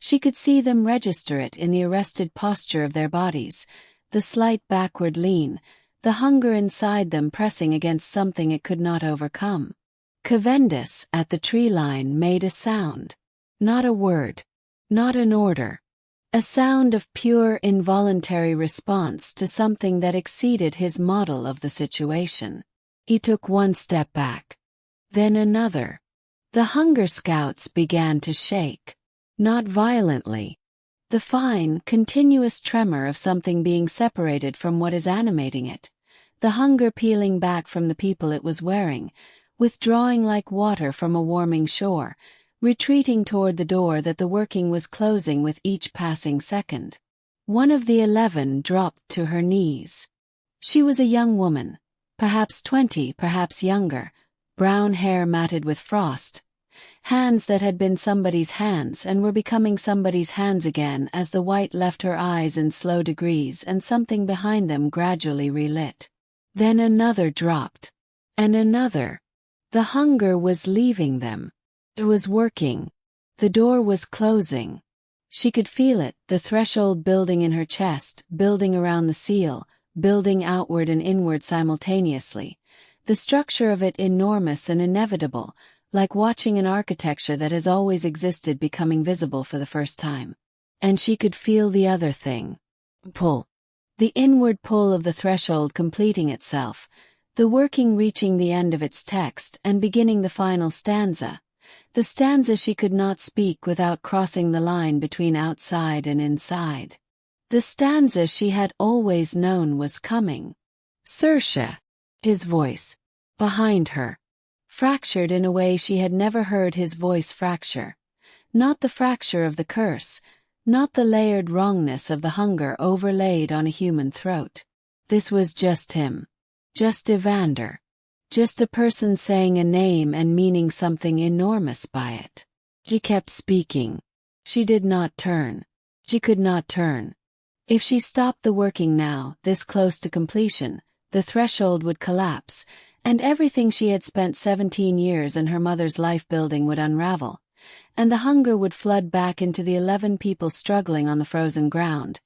She could see them register it in the arrested posture of their bodies, the slight backward lean, the hunger inside them pressing against something it could not overcome. Cavendus, at the tree line, made a sound. Not a word. Not an order. A sound of pure involuntary response to something that exceeded his model of the situation. He took one step back. Then another. The Hunger Scouts began to shake. Not violently. The fine, continuous tremor of something being separated from what is animating it. The hunger peeling back from the people it was wearing, withdrawing like water from a warming shore, retreating toward the door that the working was closing with each passing second. One of the 11 dropped to her knees. She was a young woman, Perhaps 20, perhaps younger, brown hair matted with frost. Hands that had been somebody's hands and were becoming somebody's hands again as the white left her eyes in slow degrees and something behind them gradually relit. Then another dropped. And another. The hunger was leaving them. It was working. The door was closing. She could feel it, the threshold building in her chest, building around the seal, building outward and inward simultaneously. The structure of it enormous and inevitable, like watching an architecture that has always existed becoming visible for the first time. And she could feel the other thing. Pull. The inward pull of the threshold completing itself, the working reaching the end of its text and beginning the final stanza. The stanza she could not speak without crossing the line between outside and inside. The stanza she had always known was coming. Saoirse. His voice. Behind her. Fractured in a way she had never heard his voice fracture. Not the fracture of the curse, not the layered wrongness of the hunger overlaid on a human throat. This was just him. Just Evander. Just a person saying a name and meaning something enormous by it. She kept speaking. She did not turn. She could not turn. If she stopped the working now, this close to completion, the threshold would collapse, and everything she had spent 17 years in her mother's life building would unravel, and the hunger would flood back into the 11 people struggling on the frozen ground,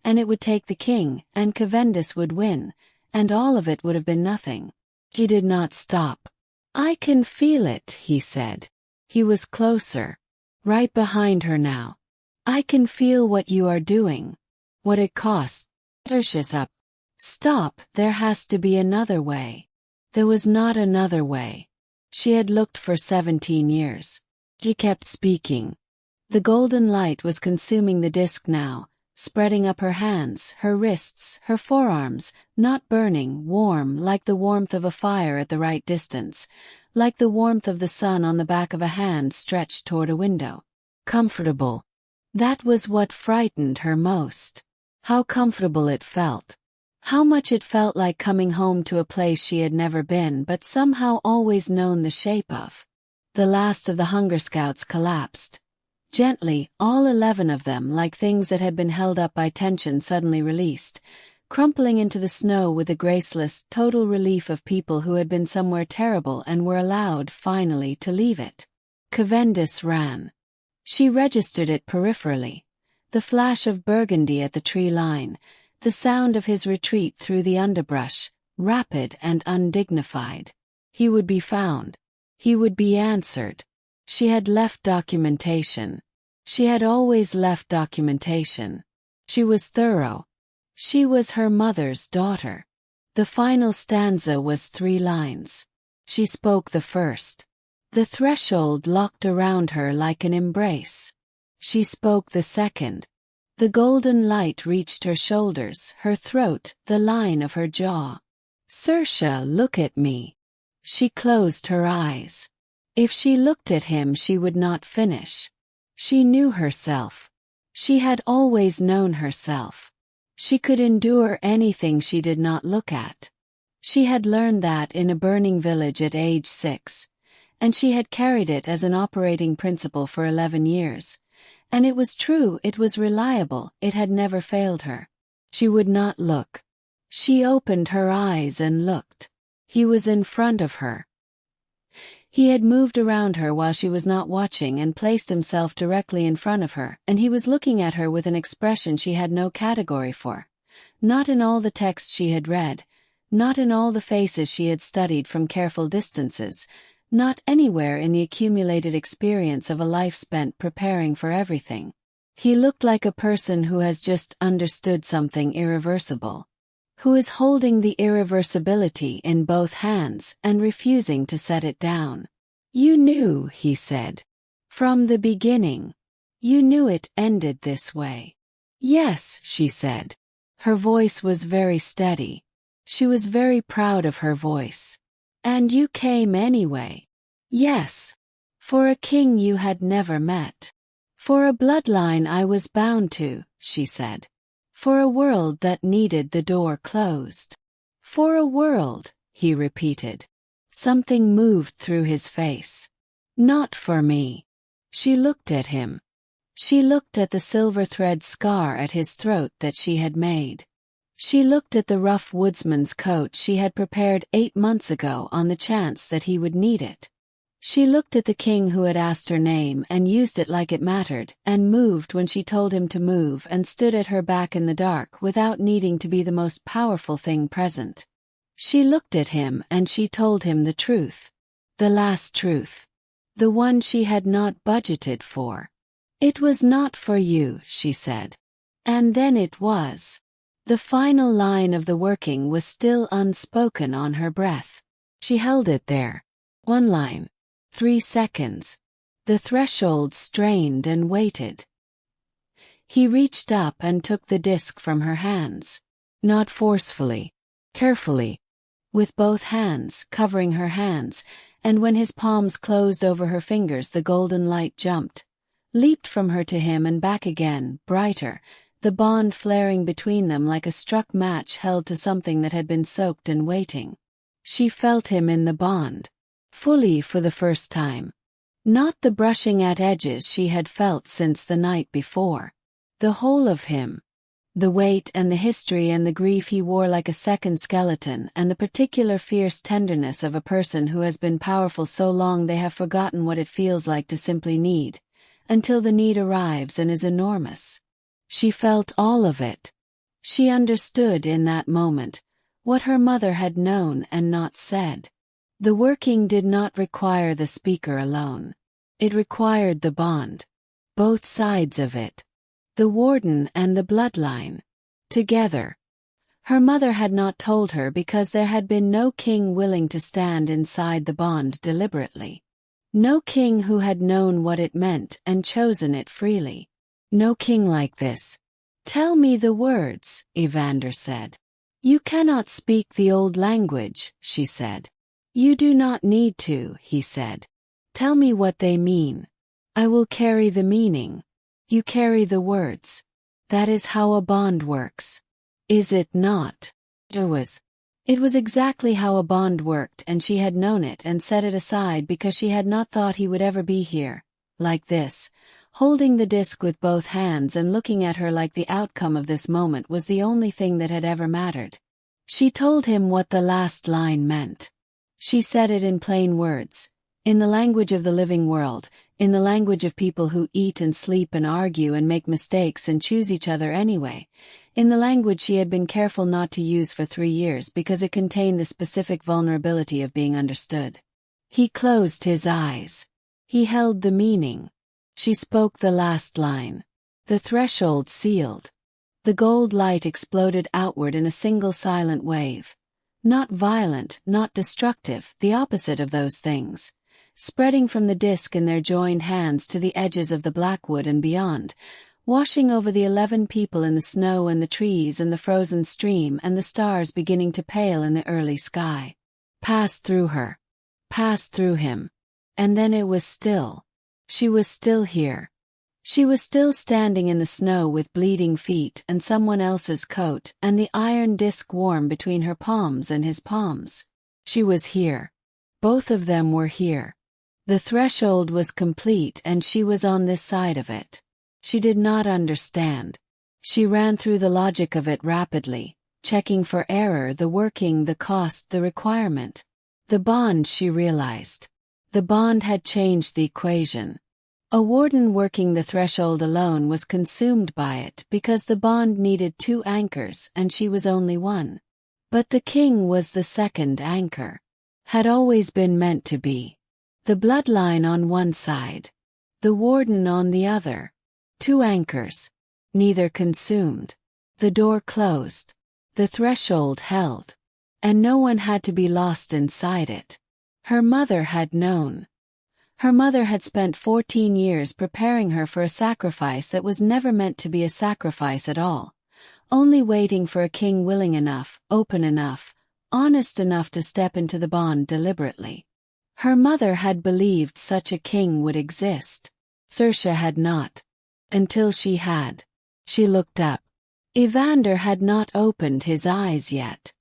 and it would take the king, and Cavendus would win, and all of it would have been nothing. He did not stop. I can feel it, he said. He was closer. Right behind her now. I can feel what you are doing. What it costs. Saoirse's up. Stop, there has to be another way. There was not another way. She had looked for 17 years. She kept speaking. The golden light was consuming the disk now, spreading up her hands, her wrists, her forearms, not burning, warm like the warmth of a fire at the right distance, like the warmth of the sun on the back of a hand stretched toward a window. Comfortable. That was what frightened her most. How comfortable it felt. How much it felt like coming home to a place she had never been but somehow always known the shape of. The last of the Hunger Scouts collapsed. Gently, all 11 of them, like things that had been held up by tension, suddenly released, crumpling into the snow with the graceless, total relief of people who had been somewhere terrible and were allowed, finally, to leave it. Cavendus ran. She registered it peripherally. The flash of burgundy at the tree line, the sound of his retreat through the underbrush, rapid and undignified. He would be found. He would be answered. She had left documentation. She had always left documentation. She was thorough. She was her mother's daughter. The final stanza was 3 lines. She spoke the first. The threshold locked around her like an embrace. She spoke the second. The golden light reached her shoulders, her throat, the line of her jaw. Saoirse, look at me. She closed her eyes. If she looked at him she would not finish. She knew herself. She had always known herself. She could endure anything she did not look at. She had learned that in a burning village at age 6, and she had carried it as an operating principle for 11 years. And it was true, it was reliable, it had never failed her. She would not look. She opened her eyes and looked. He was in front of her. He had moved around her while she was not watching and placed himself directly in front of her, and he was looking at her with an expression she had no category for. Not in all the text she had read, not in all the faces she had studied from careful distances, not anywhere in the accumulated experience of a life spent preparing for everything. He looked like a person who has just understood something irreversible, who is holding the irreversibility in both hands and refusing to set it down. You knew, he said. From the beginning. You knew it ended this way. Yes, she said. Her voice was very steady. She was very proud of her voice. And you came anyway. Yes. For a king you had never met. For a bloodline I was bound to, she said. For a world that needed the door closed. For a world, he repeated. Something moved through his face. Not for me. She looked at him. She looked at the silver thread scar at his throat that she had made. She looked at the rough woodsman's coat she had prepared 8 months ago on the chance that he would need it. She looked at the king who had asked her name and used it like it mattered, and moved when she told him to move, and stood at her back in the dark without needing to be the most powerful thing present. She looked at him and she told him the truth. The last truth. The one she had not budgeted for. It was not for you, she said. And then it was. The final line of the working was still unspoken on her breath. She held it there. 1 line. 3 seconds. The threshold strained and waited. He reached up and took the disc from her hands. Not forcefully. Carefully. With both hands, covering her hands, and when his palms closed over her fingers, the golden light jumped. Leaped from her to him and back again, brighter, the bond flaring between them like a struck match held to something that had been soaked and waiting. She felt him in the bond. Fully for the first time. Not the brushing at edges she had felt since the night before. The whole of him. The weight and the history and the grief he wore like a second skeleton, and the particular fierce tenderness of a person who has been powerful so long they have forgotten what it feels like to simply need. Until the need arrives and is enormous. She felt all of it. She understood in that moment what her mother had known and not said. The working did not require the speaker alone. It required the bond. Both sides of it. The warden and the bloodline. Together. Her mother had not told her because there had been no king willing to stand inside the bond deliberately. No king who had known what it meant and chosen it freely. No king like this. Tell me the words, Evander said. You cannot speak the old language, she said. You do not need to, he said. Tell me what they mean. I will carry the meaning. You carry the words. That is how a bond works. Is it not? It was exactly how a bond worked, and she had known it and set it aside because she had not thought he would ever be here, like this, holding the disc with both hands and looking at her like the outcome of this moment was the only thing that had ever mattered. She told him what the last line meant. She said it in plain words, in the language of the living world, in the language of people who eat and sleep and argue and make mistakes and choose each other anyway, in the language she had been careful not to use for 3 years because it contained the specific vulnerability of being understood. He closed his eyes. He held the meaning. She spoke the last line. The threshold sealed. The gold light exploded outward in a single silent wave. Not violent, not destructive, the opposite of those things. Spreading from the disc in their joined hands to the edges of the Blackwood and beyond, washing over the 11 people in the snow and the trees and the frozen stream and the stars beginning to pale in the early sky. Passed through her. Passed through him. And then it was still. She was still here. She was still standing in the snow with bleeding feet and someone else's coat and the iron disc warm between her palms and his palms. She was here. Both of them were here. The threshold was complete and she was on this side of it. She did not understand. She ran through the logic of it rapidly, checking for error, the working, the cost, the requirement. The bond, she realized. The bond had changed the equation. A warden working the threshold alone was consumed by it because the bond needed 2 anchors and she was only one. But the king was the second anchor. Had always been meant to be. The bloodline on one side. The warden on the other. 2 anchors. Neither consumed. The door closed. The threshold held. And no one had to be lost inside it. Her mother had known. Her mother had spent 14 years preparing her for a sacrifice that was never meant to be a sacrifice at all, only waiting for a king willing enough, open enough, honest enough to step into the bond deliberately. Her mother had believed such a king would exist. Saoirse had not. Until she had. She looked up. Evander had not opened his eyes yet.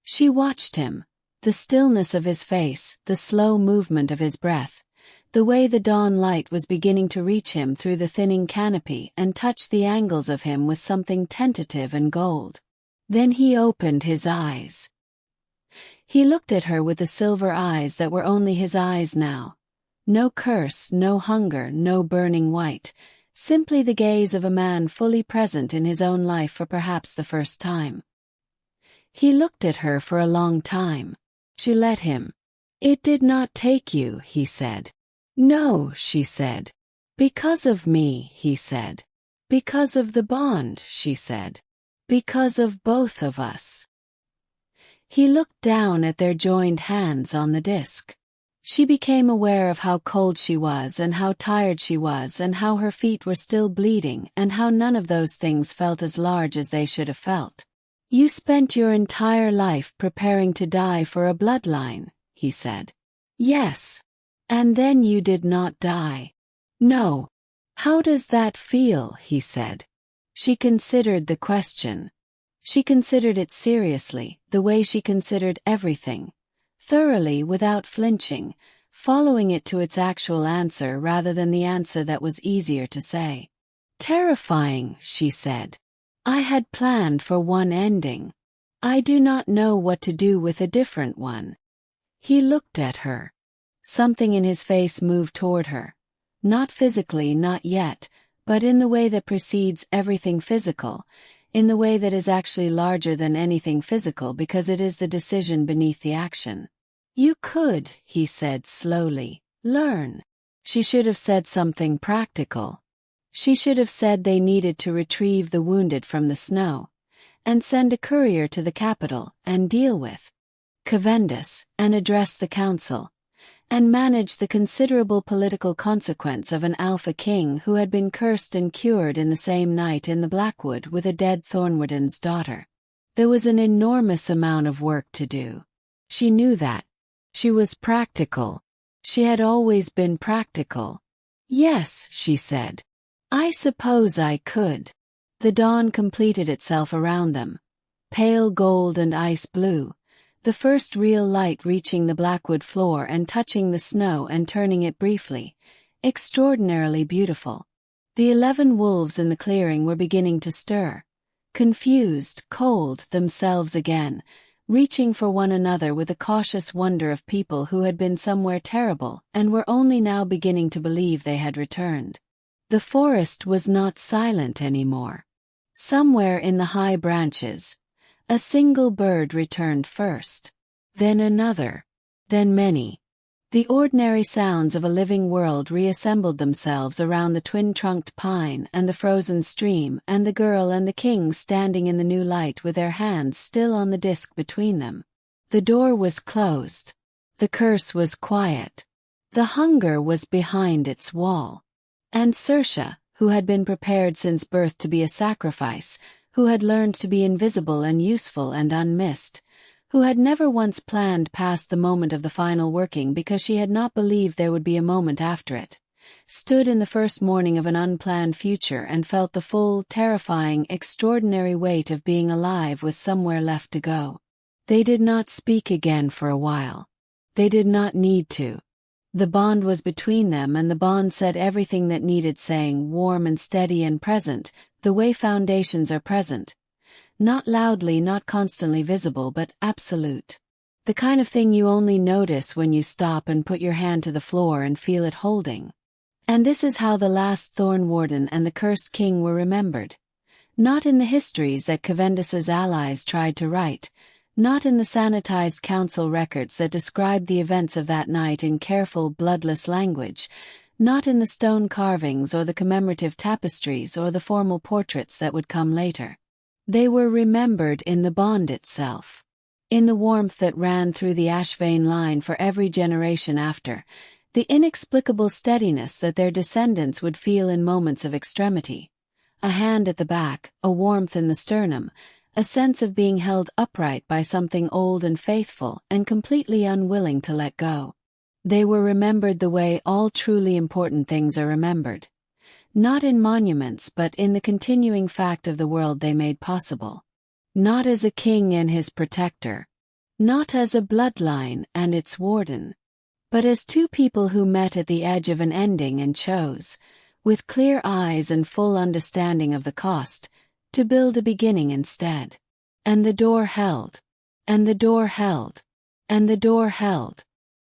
She watched him, The stillness of his face, the slow movement of his breath, the way the dawn light was beginning to reach him through the thinning canopy and touch the angles of him with something tentative and gold. Then he opened his eyes. He looked at her with the silver eyes that were only his eyes now. No curse, no hunger, no burning white, simply the gaze of a man fully present in his own life for perhaps the first time. He looked at her for a long time. She let him. "It did not take you," he said. "No," she said. "Because of me," he said. "Because of the bond," she said. "Because of both of us." He looked down at their joined hands on the disc. She became aware of how cold she was and how tired she was and how her feet were still bleeding and how none of those things felt as large as they should have felt. "You spent your entire life preparing to die for a bloodline," he said. "Yes. And then you did not die." "No. How does that feel?" he said. She considered the question. She considered it seriously, the way she considered everything, thoroughly without flinching, following it to its actual answer rather than the answer that was easier to say. "Terrifying," she said. "I had planned for one ending. I do not know what to do with a different one." He looked at her. Something in his face moved toward her. Not physically, not yet, but in the way that precedes everything physical, in the way that is actually larger than anything physical because it is the decision beneath the action. "You could," he said slowly, "learn." She should have said something practical. She should have said they needed to retrieve the wounded from the snow, and send a courier to the capital, and deal with Cavendus, and address the council, and manage the considerable political consequence of an alpha king who had been cursed and cured in the same night in the Blackwood with a dead Thornwarden's daughter. There was an enormous amount of work to do. She knew that. She was practical. She had always been practical. "Yes," she said. "I suppose I could." The dawn completed itself around them. Pale gold and ice blue. The first real light reaching the Blackwood floor and touching the snow and turning it briefly. Extraordinarily beautiful. The 11 wolves in the clearing were beginning to stir. Confused, cold, themselves again, reaching for one another with the cautious wonder of people who had been somewhere terrible and were only now beginning to believe they had returned. The forest was not silent anymore. Somewhere in the high branches, a single bird returned first, then another, then many. The ordinary sounds of a living world reassembled themselves around the twin-trunked pine and the frozen stream and the girl and the king standing in the new light with their hands still on the disc between them. The door was closed. The curse was quiet. The hunger was behind its wall. And Saoirse, who had been prepared since birth to be a sacrifice, who had learned to be invisible and useful and unmissed, who had never once planned past the moment of the final working because she had not believed there would be a moment after it, stood in the first morning of an unplanned future and felt the full, terrifying, extraordinary weight of being alive with somewhere left to go. They did not speak again for a while. They did not need to. The bond was between them and the bond said everything that needed saying, warm and steady and present, the way foundations are present. Not loudly, not constantly visible, but absolute. The kind of thing you only notice when you stop and put your hand to the floor and feel it holding. And this is how the last Thornwarden and the cursed king were remembered. Not in the histories that Cavendus's allies tried to write, not in the sanitized council records that described the events of that night in careful, bloodless language, not in the stone carvings or the commemorative tapestries or the formal portraits that would come later. They were remembered in the bond itself, in the warmth that ran through the Ashvane line for every generation after, the inexplicable steadiness that their descendants would feel in moments of extremity. A hand at the back, a warmth in the sternum, a sense of being held upright by something old and faithful and completely unwilling to let go. They were remembered the way all truly important things are remembered. Not in monuments but in the continuing fact of the world they made possible. Not as a king and his protector. Not as a bloodline and its warden, but as two people who met at the edge of an ending and chose, with clear eyes and full understanding of the cost, to build a beginning instead. And the door held. And the door held. And the door held.